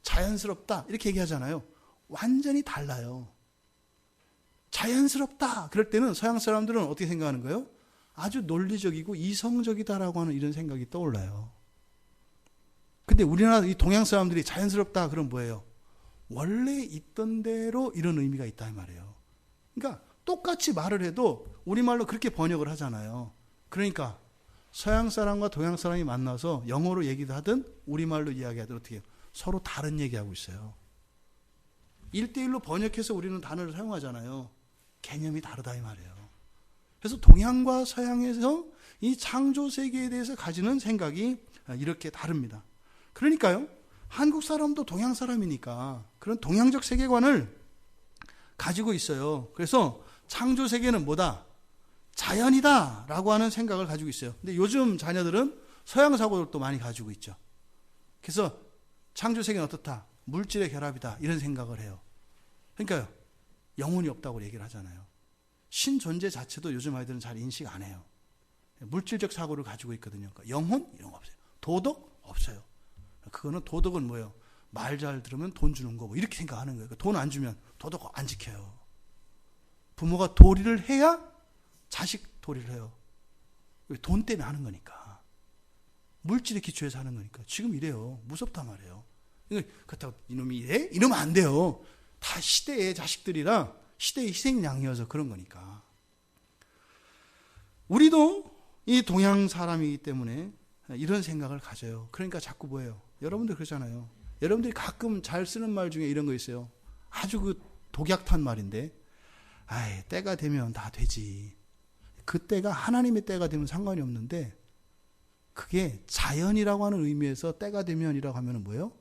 자연스럽다 이렇게 얘기하잖아요. 완전히 달라요. 자연스럽다 그럴 때는 서양 사람들은 어떻게 생각하는 거예요? 아주 논리적이고 이성적이다라고 하는 이런 생각이 떠올라요. 근데 우리나라 이 동양 사람들이 자연스럽다 그럼 뭐예요? 원래 있던 대로 이런 의미가 있다 이 말이에요. 그러니까 똑같이 말을 해도 우리말로 그렇게 번역을 하잖아요. 그러니까 서양 사람과 동양 사람이 만나서 영어로 얘기도 하든 우리말로 이야기하든 어떻게 해요? 서로 다른 얘기하고 있어요. 1대1로 번역해서 우리는 단어를 사용하잖아요. 개념이 다르다 이 말이에요. 그래서 동양과 서양에서 이 창조 세계에 대해서 가지는 생각이 이렇게 다릅니다. 그러니까요, 한국 사람도 동양 사람이니까 그런 동양적 세계관을 가지고 있어요. 그래서 창조 세계는 뭐다? 자연이다 라고 하는 생각을 가지고 있어요. 근데 요즘 자녀들은 서양 사고를 또 많이 가지고 있죠. 그래서 창조 세계는 어떻다? 물질의 결합이다 이런 생각을 해요. 그러니까요, 영혼이 없다고 얘기를 하잖아요. 신 존재 자체도 요즘 아이들은 잘 인식 안 해요. 물질적 사고를 가지고 있거든요. 그러니까 영혼 이런 거 없어요. 도덕 없어요. 그거는 도덕은 뭐예요? 말 잘 들으면 돈 주는 거 뭐 이렇게 생각하는 거예요. 돈 안 주면 도덕 안 지켜요. 부모가 도리를 해야 자식 도리를 해요. 돈 때문에 하는 거니까. 물질의 기초에서 하는 거니까. 지금 이래요. 무섭단 말이에요. 그렇다고 이놈이 이래? 이러면 안 돼요. 다 시대의 자식들이라 시대의 희생양이어서 그런 거니까. 우리도 이 동양 사람이기 때문에 이런 생각을 가져요. 그러니까 자꾸 뭐예요? 여러분들 그러잖아요. 여러분들이 가끔 잘 쓰는 말 중에 이런 거 있어요. 아주 그 독약탄 말인데, 아이, 때가 되면 다 되지. 그 때가 하나님의 때가 되면 상관이 없는데, 그게 자연이라고 하는 의미에서 때가 되면이라고 하면 뭐예요?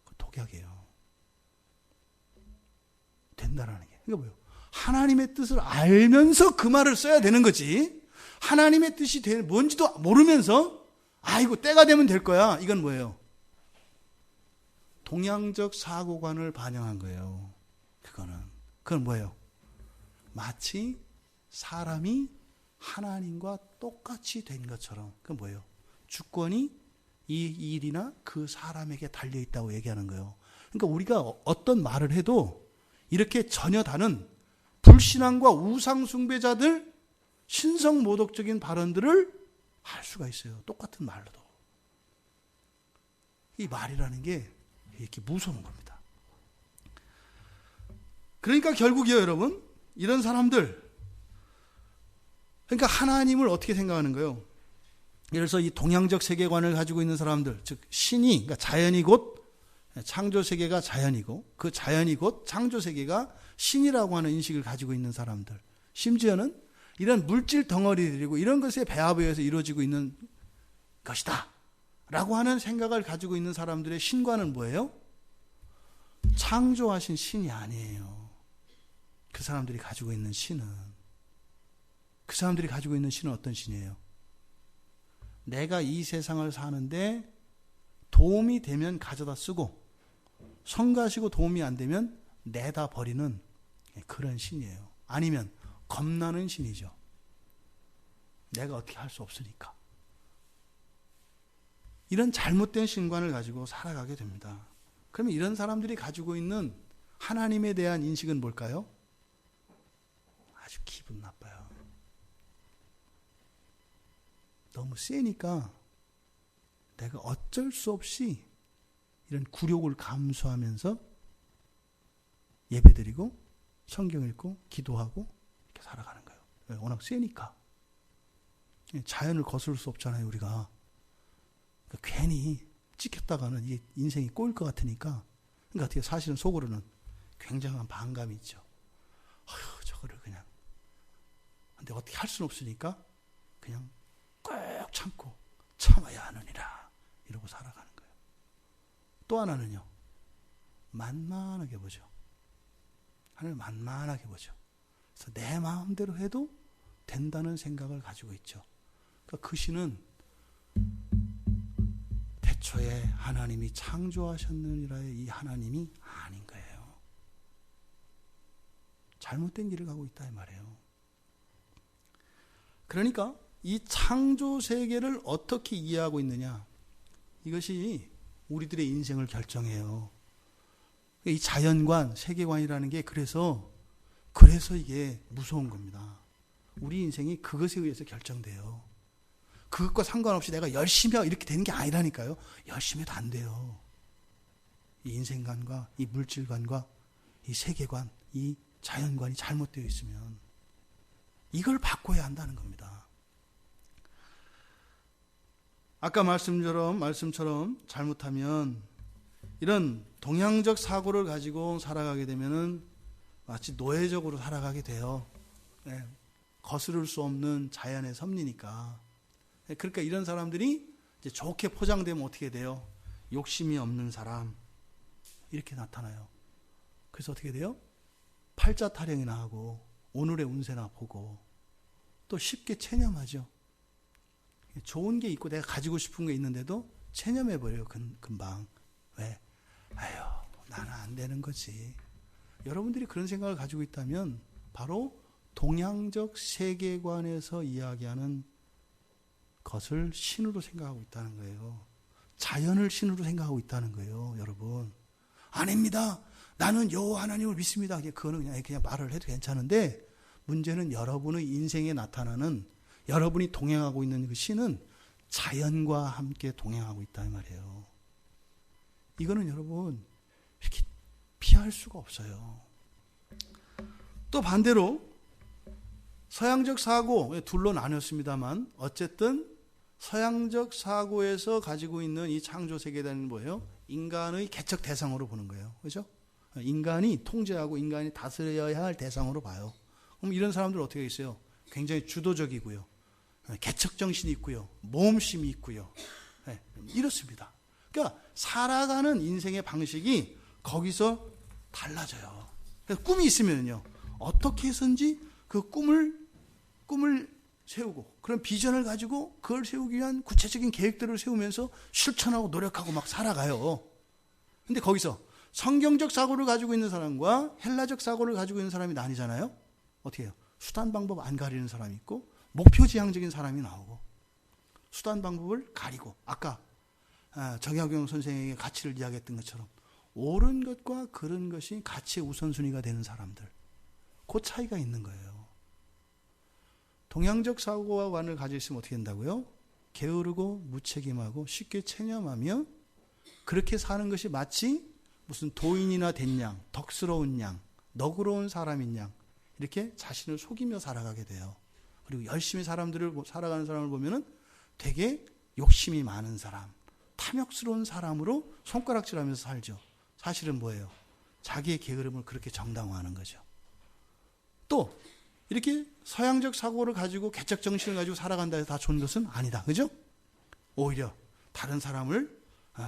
그 독약이에요. 된다라는 게. 그러니까 뭐예요? 하나님의 뜻을 알면서 그 말을 써야 되는 거지. 하나님의 뜻이 뭔지도 모르면서, 아이고, 때가 되면 될 거야. 이건 뭐예요? 동양적 사고관을 반영한 거예요. 그건 뭐예요? 마치 사람이 하나님과 똑같이 된 것처럼. 그건 뭐예요? 주권이 이 일이나 그 사람에게 달려있다고 얘기하는 거예요. 그러니까 우리가 어떤 말을 해도 이렇게 전혀 다른 불신앙과 우상숭배자들 신성모독적인 발언들을 할 수가 있어요. 똑같은 말로도. 이 말이라는 게 이렇게 무서운 겁니다. 그러니까 결국이요, 여러분, 이런 사람들, 그러니까 하나님을 어떻게 생각하는 거예요? 예를 들어서 이 동양적 세계관을 가지고 있는 사람들, 즉 신이, 그러니까 자연이 곧 창조 세계가 자연이고 그 자연이 곧 창조 세계가 신이라고 하는 인식을 가지고 있는 사람들, 심지어는 이런 물질 덩어리들이고 이런 것의 배합에 의해서 이루어지고 있는 것이다 라고 하는 생각을 가지고 있는 사람들의 신과는 뭐예요? 창조하신 신이 아니에요. 그 사람들이 가지고 있는 신은 어떤 신이에요? 내가 이 세상을 사는데 도움이 되면 가져다 쓰고 성가시고 도움이 안 되면 내다 버리는 그런 신이에요. 아니면 겁나는 신이죠. 내가 어떻게 할 수 없으니까. 이런 잘못된 신관을 가지고 살아가게 됩니다. 그러면 이런 사람들이 가지고 있는 하나님에 대한 인식은 뭘까요? 아주 기분 나빠요. 너무 세니까 내가 어쩔 수 없이 이런 굴욕을 감수하면서 예배드리고 성경 읽고 기도하고 이렇게 살아가는 거예요. 워낙 세니까. 자연을 거스를 수 없잖아요, 우리가. 그러니까 괜히 찍혔다가는 이게 인생이 꼬일 것 같으니까. 그러니까 어떻게 사실은 속으로는 굉장한 반감이 있죠. 어휴, 저거를 그냥. 근데 어떻게 할 수는 없으니까 그냥 꼭 참고 참아야 하느니라 이러고 살아가는 거예요. 또 하나는요, 만만하게 보죠. 하나님을 만만하게 보죠. 그래서 내 마음대로 해도 된다는 생각을 가지고 있죠. 그러니까 그 신은 태초에 하나님이 창조하셨느니라의 이 하나님이 아닌 거예요. 잘못된 길을 가고 있다 이 말이에요. 그러니까 이 창조 세계를 어떻게 이해하고 있느냐, 이것이 우리들의 인생을 결정해요. 이 자연관, 세계관이라는 게 그래서 이게 무서운 겁니다. 우리 인생이 그것에 의해서 결정돼요. 그것과 상관없이 내가 열심히 하고 이렇게 되는 게 아니라니까요. 열심히 해도 안 돼요. 이 인생관과 이 물질관과 이 세계관, 이 자연관이 잘못되어 있으면 이걸 바꿔야 한다는 겁니다. 아까 말씀처럼 잘못하면 이런 동양적 사고를 가지고 살아가게 되면은 마치 노예적으로 살아가게 돼요. 네, 거스를 수 없는 자연의 섭리니까. 그러니까 이런 사람들이 이제 좋게 포장되면 어떻게 돼요? 욕심이 없는 사람 이렇게 나타나요. 그래서 어떻게 돼요? 팔자 타령이나 하고 오늘의 운세나 보고 또 쉽게 체념하죠. 좋은 게 있고 내가 가지고 싶은 게 있는데도 체념해버려요. 금방. 왜? 아유, 나는 안 되는 거지. 여러분들이 그런 생각을 가지고 있다면 바로 동양적 세계관에서 이야기하는 것을 신으로 생각하고 있다는 거예요. 자연을 신으로 생각하고 있다는 거예요. 여러분. 아닙니다. 나는 여호와 하나님을 믿습니다. 그거는 그냥 말을 해도 괜찮은데 문제는 여러분의 인생에 나타나는 여러분이 동행하고 있는 그 신은 자연과 함께 동행하고 있다 이 말이에요. 이거는 여러분 이렇게 피할 수가 없어요. 또 반대로 서양적 사고 둘로 나눴습니다만 어쨌든 서양적 사고에서 가지고 있는 이 창조 세계관은 뭐예요? 인간의 개척 대상으로 보는 거예요. 그렇죠? 인간이 통제하고 인간이 다스려야 할 대상으로 봐요. 그럼 이런 사람들 어떻게 있어요? 굉장히 주도적이고요. 개척 정신이 있고요. 모험심이 있고요. 네, 이렇습니다. 그러니까 살아가는 인생의 방식이 거기서 달라져요. 꿈이 있으면요. 어떻게 해서든지 그 꿈을 세우고 그런 비전을 가지고 그걸 세우기 위한 구체적인 계획들을 세우면서 실천하고 노력하고 막 살아가요. 근데 거기서 성경적 사고를 가지고 있는 사람과 헬라적 사고를 가지고 있는 사람이 나뉘잖아요. 어떻게 해요? 수단 방법 안 가리는 사람이 있고 목표 지향적인 사람이 나오고 수단 방법을 가리고 아까 정약용 선생에게 가치를 이야기했던 것처럼 옳은 것과 그른 것이 가치의 우선순위가 되는 사람들 그 차이가 있는 거예요. 동양적 사고관을 가지고 있으면 어떻게 된다고요? 게으르고 무책임하고 쉽게 체념하며 그렇게 사는 것이 마치 무슨 도인이나 된 양, 덕스러운 양, 너그러운 사람인 양 이렇게 자신을 속이며 살아가게 돼요. 그리고 열심히 살아가는 사람을 보면은 되게 욕심이 많은 사람, 탐욕스러운 사람으로 손가락질하면서 살죠. 사실은 뭐예요? 자기의 게으름을 그렇게 정당화하는 거죠. 또 이렇게 서양적 사고를 가지고 개척 정신을 가지고 살아간다 해서 다 좋은 것은 아니다. 그죠? 오히려 다른 사람을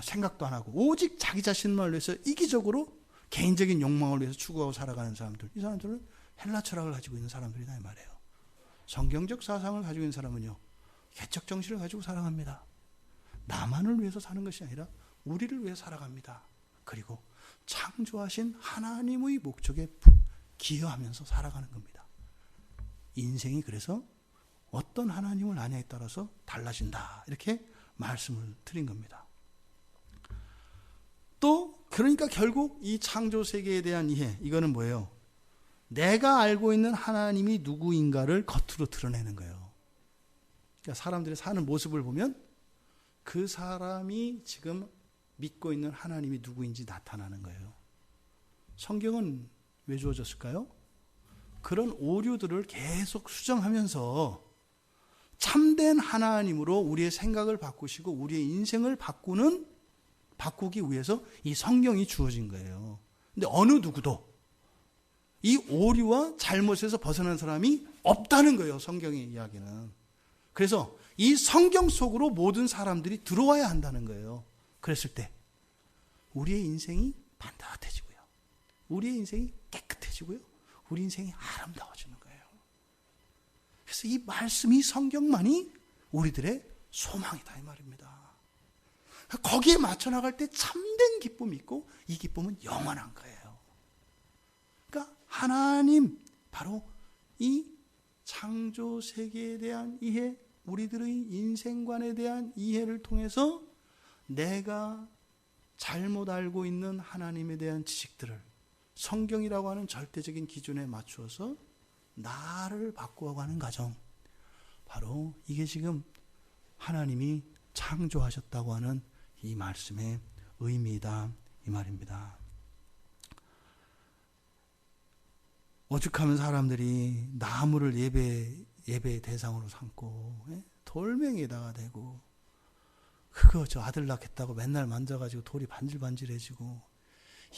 생각도 안 하고 오직 자기 자신만 위해서 이기적으로 개인적인 욕망을 위해서 추구하고 살아가는 사람들. 이 사람들은 헬라 철학을 가지고 있는 사람들이다 이 말이에요. 성경적 사상을 가지고 있는 사람은요. 개척 정신을 가지고 살아갑니다. 나만을 위해서 사는 것이 아니라 우리를 위해 살아갑니다. 그리고 창조하신 하나님의 목적에 기여하면서 살아가는 겁니다. 인생이 그래서 어떤 하나님을 아냐에 따라서 달라진다. 이렇게 말씀을 드린 겁니다. 또 그러니까 결국 이 창조 세계에 대한 이해 이거는 뭐예요? 내가 알고 있는 하나님이 누구인가를 겉으로 드러내는 거예요. 그러니까 사람들이 사는 모습을 보면 그 사람이 지금 믿고 있는 하나님이 누구인지 나타나는 거예요. 성경은 왜 주어졌을까요? 그런 오류들을 계속 수정하면서 참된 하나님으로 우리의 생각을 바꾸시고 우리의 인생을 바꾸기 위해서 이 성경이 주어진 거예요. 근데 어느 누구도 이 오류와 잘못에서 벗어난 사람이 없다는 거예요. 성경의 이야기는. 그래서 이 성경 속으로 모든 사람들이 들어와야 한다는 거예요. 그랬을 때 우리의 인생이 반듯해지고요. 우리의 인생이 깨끗해지고요. 우리 인생이 아름다워지는 거예요. 그래서 이 말씀이 성경만이 우리들의 소망이다 이 말입니다. 거기에 맞춰 나갈 때 참된 기쁨이 있고 이 기쁨은 영원한 거예요. 그러니까 하나님 바로 이 창조 세계에 대한 이해, 우리들의 인생관에 대한 이해를 통해서 내가 잘못 알고 있는 하나님에 대한 지식들을 성경이라고 하는 절대적인 기준에 맞추어서 나를 바꾸어가는 과정. 바로 이게 지금 하나님이 창조하셨다고 하는 이 말씀의 의미이다 이 말입니다. 오죽하면 사람들이 나무를 예배의 대상으로 삼고 돌멩이에다가 대고 그거 저 아들 낳겠다고 맨날 만져가지고 돌이 반질반질해지고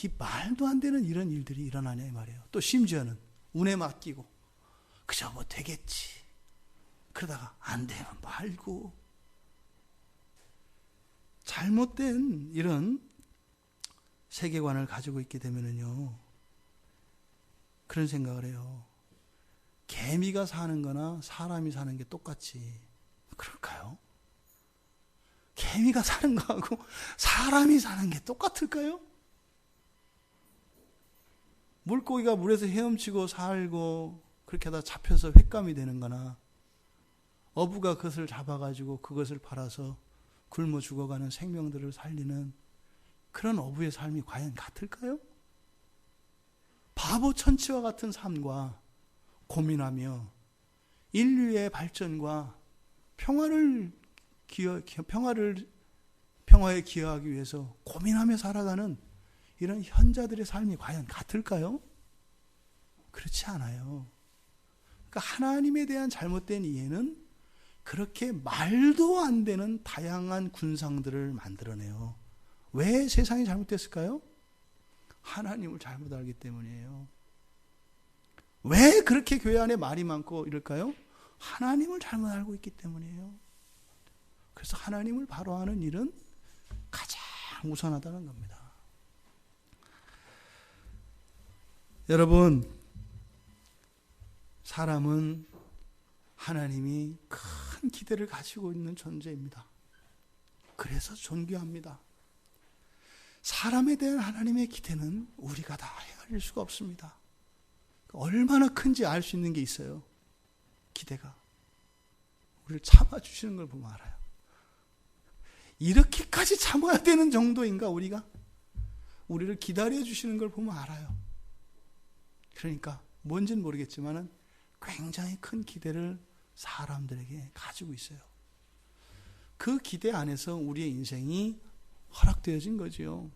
이 말도 안 되는 이런 일들이 일어나냐 이 말이에요. 또 심지어는 운에 맡기고 그저 뭐 되겠지. 그러다가 안 되면 말고 잘못된 이런 세계관을 가지고 있게 되면은요 그런 생각을 해요. 개미가 사는 거나 사람이 사는 게 똑같이 그럴까요? 개미가 사는 거하고 사람이 사는 게 똑같을까요? 물고기가 물에서 헤엄치고 살고 그렇게 하다 잡혀서 횟감이 되는 거나 어부가 그것을 잡아가지고 그것을 팔아서 굶어 죽어가는 생명들을 살리는 그런 어부의 삶이 과연 같을까요? 바보 천치와 같은 삶과 고민하며 인류의 발전과 평화에 기여하기 위해서 고민하며 살아가는 이런 현자들의 삶이 과연 같을까요? 그렇지 않아요. 그러니까 하나님에 대한 잘못된 이해는 그렇게 말도 안 되는 다양한 군상들을 만들어내요. 왜 세상이 잘못됐을까요? 하나님을 잘못 알기 때문이에요. 왜 그렇게 교회 안에 말이 많고 이럴까요? 하나님을 잘못 알고 있기 때문이에요. 그래서 하나님을 바로 하는 일은 가장 우선하다는 겁니다. 여러분, 사람은 하나님이 큰 기대를 가지고 있는 존재입니다. 그래서 존귀합니다. 사람에 대한 하나님의 기대는 우리가 다 헤아릴 수가 없습니다. 얼마나 큰지 알 수 있는 게 있어요. 기대가. 우리를 참아주시는 걸 보면 알아요. 이렇게까지 참아야 되는 정도인가 우리가? 우리를 기다려주시는 걸 보면 알아요. 그러니까 뭔지는 모르겠지만 굉장히 큰 기대를 사람들에게 가지고 있어요. 그 기대 안에서 우리의 인생이 허락되어진 거죠.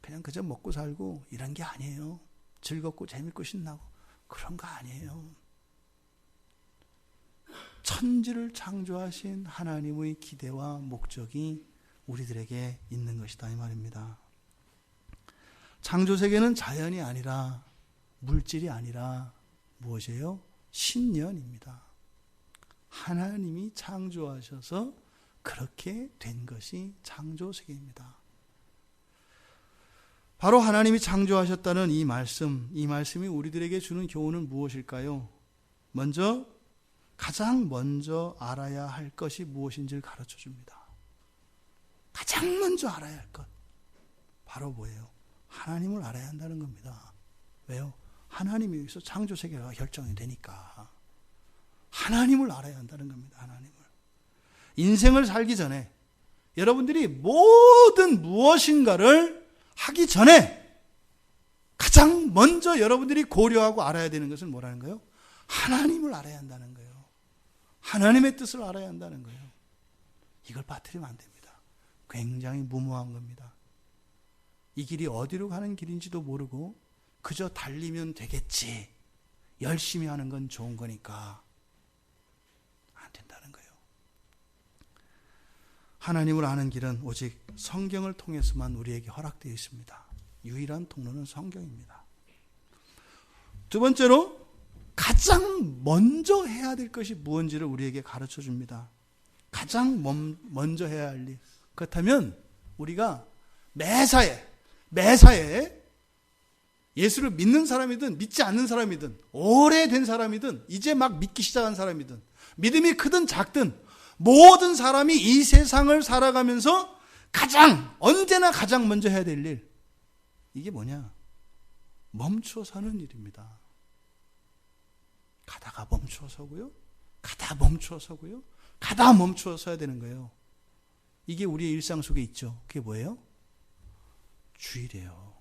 그냥 그저 먹고 살고 이런 게 아니에요. 즐겁고 재밌고 신나고 그런 거 아니에요. 천지를 창조하신 하나님의 기대와 목적이 우리들에게 있는 것이다 이 말입니다. 창조세계는 자연이 아니라 물질이 아니라 무엇이에요? 신년입니다. 하나님이 창조하셔서 그렇게 된 것이 창조세계입니다. 바로 하나님이 창조하셨다는 이 말씀이 우리들에게 주는 교훈은 무엇일까요? 가장 먼저 알아야 할 것이 무엇인지를 가르쳐 줍니다. 가장 먼저 알아야 할 것. 바로 뭐예요? 하나님을 알아야 한다는 겁니다. 왜요? 하나님이 여기서 창조세계가 결정이 되니까. 하나님을 알아야 한다는 겁니다. 하나님을. 인생을 살기 전에 여러분들이 모든 무엇인가를 하기 전에 가장 먼저 여러분들이 고려하고 알아야 되는 것은 뭐라는 거예요? 하나님을 알아야 한다는 거예요. 하나님의 뜻을 알아야 한다는 거예요. 이걸 빠뜨리면 안 됩니다. 굉장히 무모한 겁니다. 이 길이 어디로 가는 길인지도 모르고 그저 달리면 되겠지. 열심히 하는 건 좋은 거니까 안 된다는 거예요. 하나님을 아는 길은 오직 성경을 통해서만 우리에게 허락되어 있습니다. 유일한 통로는 성경입니다. 두 번째로 가장 먼저 해야 될 것이 무엇인지를 우리에게 가르쳐 줍니다. 가장 먼저 해야 할 일. 그렇다면 우리가 매사에 예수를 믿는 사람이든 믿지 않는 사람이든 오래된 사람이든 이제 막 믿기 시작한 사람이든 믿음이 크든 작든 모든 사람이 이 세상을 살아가면서 언제나 가장 먼저 해야 될 일. 이게 뭐냐? 멈춰 서는 일입니다. 가다가 멈추어 서고요. 가다 멈추어 서고요. 가다 멈추어 서야 되는 거예요. 이게 우리의 일상 속에 있죠. 그게 뭐예요? 주일이에요.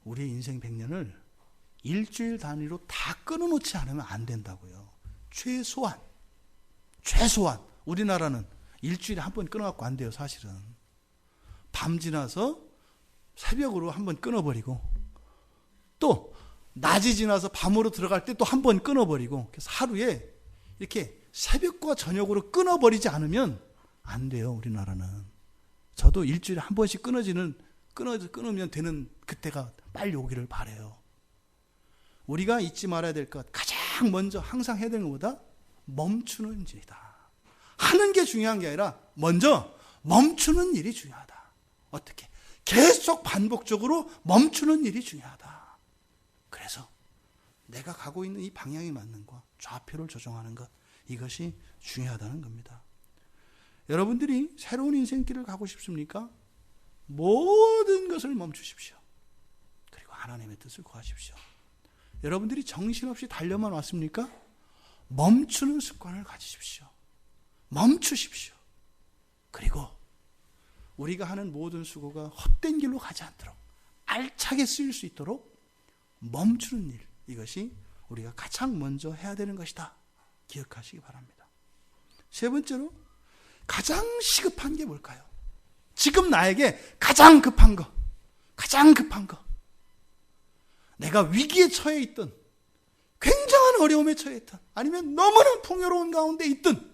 우리의 인생 100년을 일주일 단위로 다 끊어놓지 않으면 안 된다고요. 최소한 우리나라는 일주일에 한 번 끊어갖고 안 돼요. 사실은 밤 지나서 새벽으로 한 번 끊어버리고 또 낮이 지나서 밤으로 들어갈 때 또 한 번 끊어버리고, 그래서 하루에 이렇게 새벽과 저녁으로 끊어버리지 않으면 안 돼요, 우리나라는. 저도 일주일에 한 번씩 끊으면 되는 그때가 빨리 오기를 바라요. 우리가 잊지 말아야 될 것, 가장 먼저 항상 해야 되는 것보다 멈추는 일이다. 하는 게 중요한 게 아니라 먼저 멈추는 일이 중요하다. 어떻게? 계속 반복적으로 멈추는 일이 중요하다. 그래서 내가 가고 있는 이 방향이 맞는 것, 좌표를 조정하는 것, 이것이 중요하다는 겁니다. 여러분들이 새로운 인생길을 가고 싶습니까? 모든 것을 멈추십시오. 그리고 하나님의 뜻을 구하십시오. 여러분들이 정신없이 달려만 왔습니까? 멈추는 습관을 가지십시오. 멈추십시오. 그리고 우리가 하는 모든 수고가 헛된 길로 가지 않도록 알차게 쓰일 수 있도록 멈추는 일, 이것이 우리가 가장 먼저 해야 되는 것이다. 기억하시기 바랍니다. 세 번째로, 가장 시급한 게 뭘까요? 지금 나에게 가장 급한 거, 내가 위기에 처해 있든, 굉장한 어려움에 처해 있든, 아니면 너무나 풍요로운 가운데 있든,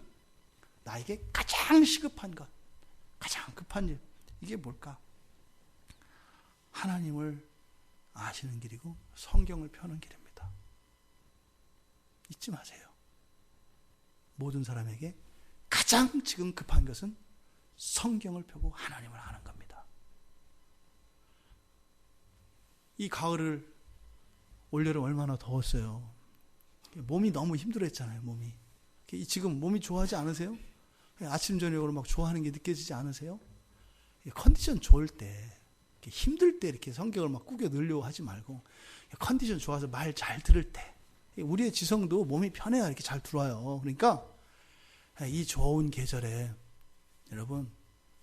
나에게 가장 시급한 것, 가장 급한 일, 이게 뭘까? 하나님을 아시는 길이고 성경을 펴는 길입니다. 잊지 마세요. 모든 사람에게 가장 지금 급한 것은 성경을 펴고 하나님을 아는 겁니다. 이 가을을, 올여름 얼마나 더웠어요. 몸이 너무 힘들었잖아요. 몸이. 지금 몸이 좋아하지 않으세요? 아침 저녁으로 막 좋아하는 게 느껴지지 않으세요? 컨디션 좋을 때, 힘들 때 이렇게 성경을 막 꾸겨 넣으려고 하지 말고, 컨디션 좋아서 말 잘 들을 때, 우리의 지성도 몸이 편해야 이렇게 잘 들어와요. 그러니까 이 좋은 계절에 여러분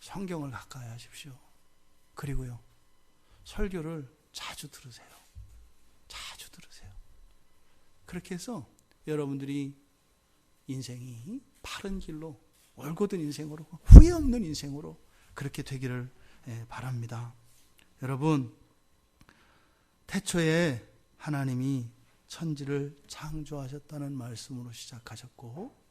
성경을 가까이 하십시오. 그리고요, 설교를 자주 들으세요. 자주 들으세요. 그렇게 해서 여러분들이 인생이 바른 길로, 올곧은 인생으로, 후회 없는 인생으로 그렇게 되기를 바랍니다. 여러분, 태초에 하나님이 천지를 창조하셨다는 말씀으로 시작하셨고,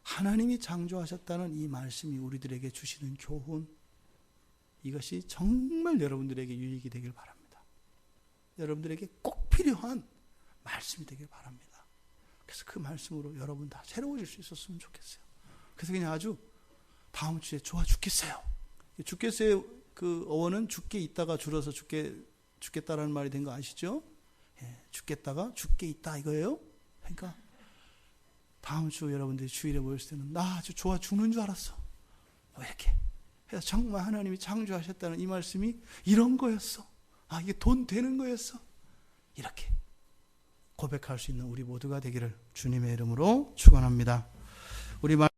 하나님이 창조하셨다는 이 말씀이 우리들에게 주시는 교훈, 이것이 정말 여러분들에게 유익이 되길 바랍니다. 여러분들에게 꼭 필요한 말씀이 되길 바랍니다. 그래서 그 말씀으로 여러분 다 새로워질 수 있었으면 좋겠어요. 그래서 그냥 아주 다음 주에 좋아 죽겠어요. 죽겠어요. 그 어원은 죽게 있다가 줄어서 죽겠다라는 말이 된 거 아시죠? 예, 죽겠다가 죽게 있다 이거예요. 그러니까 다음 주 여러분들이 주일에 모였을 때는 나 아주 좋아 죽는 줄 알았어. 이렇게 해서 정말 하나님이 창조하셨다는 이 말씀이 이런 거였어. 아, 이게 돈 되는 거였어. 이렇게 고백할 수 있는 우리 모두가 되기를 주님의 이름으로 축원합니다. 우리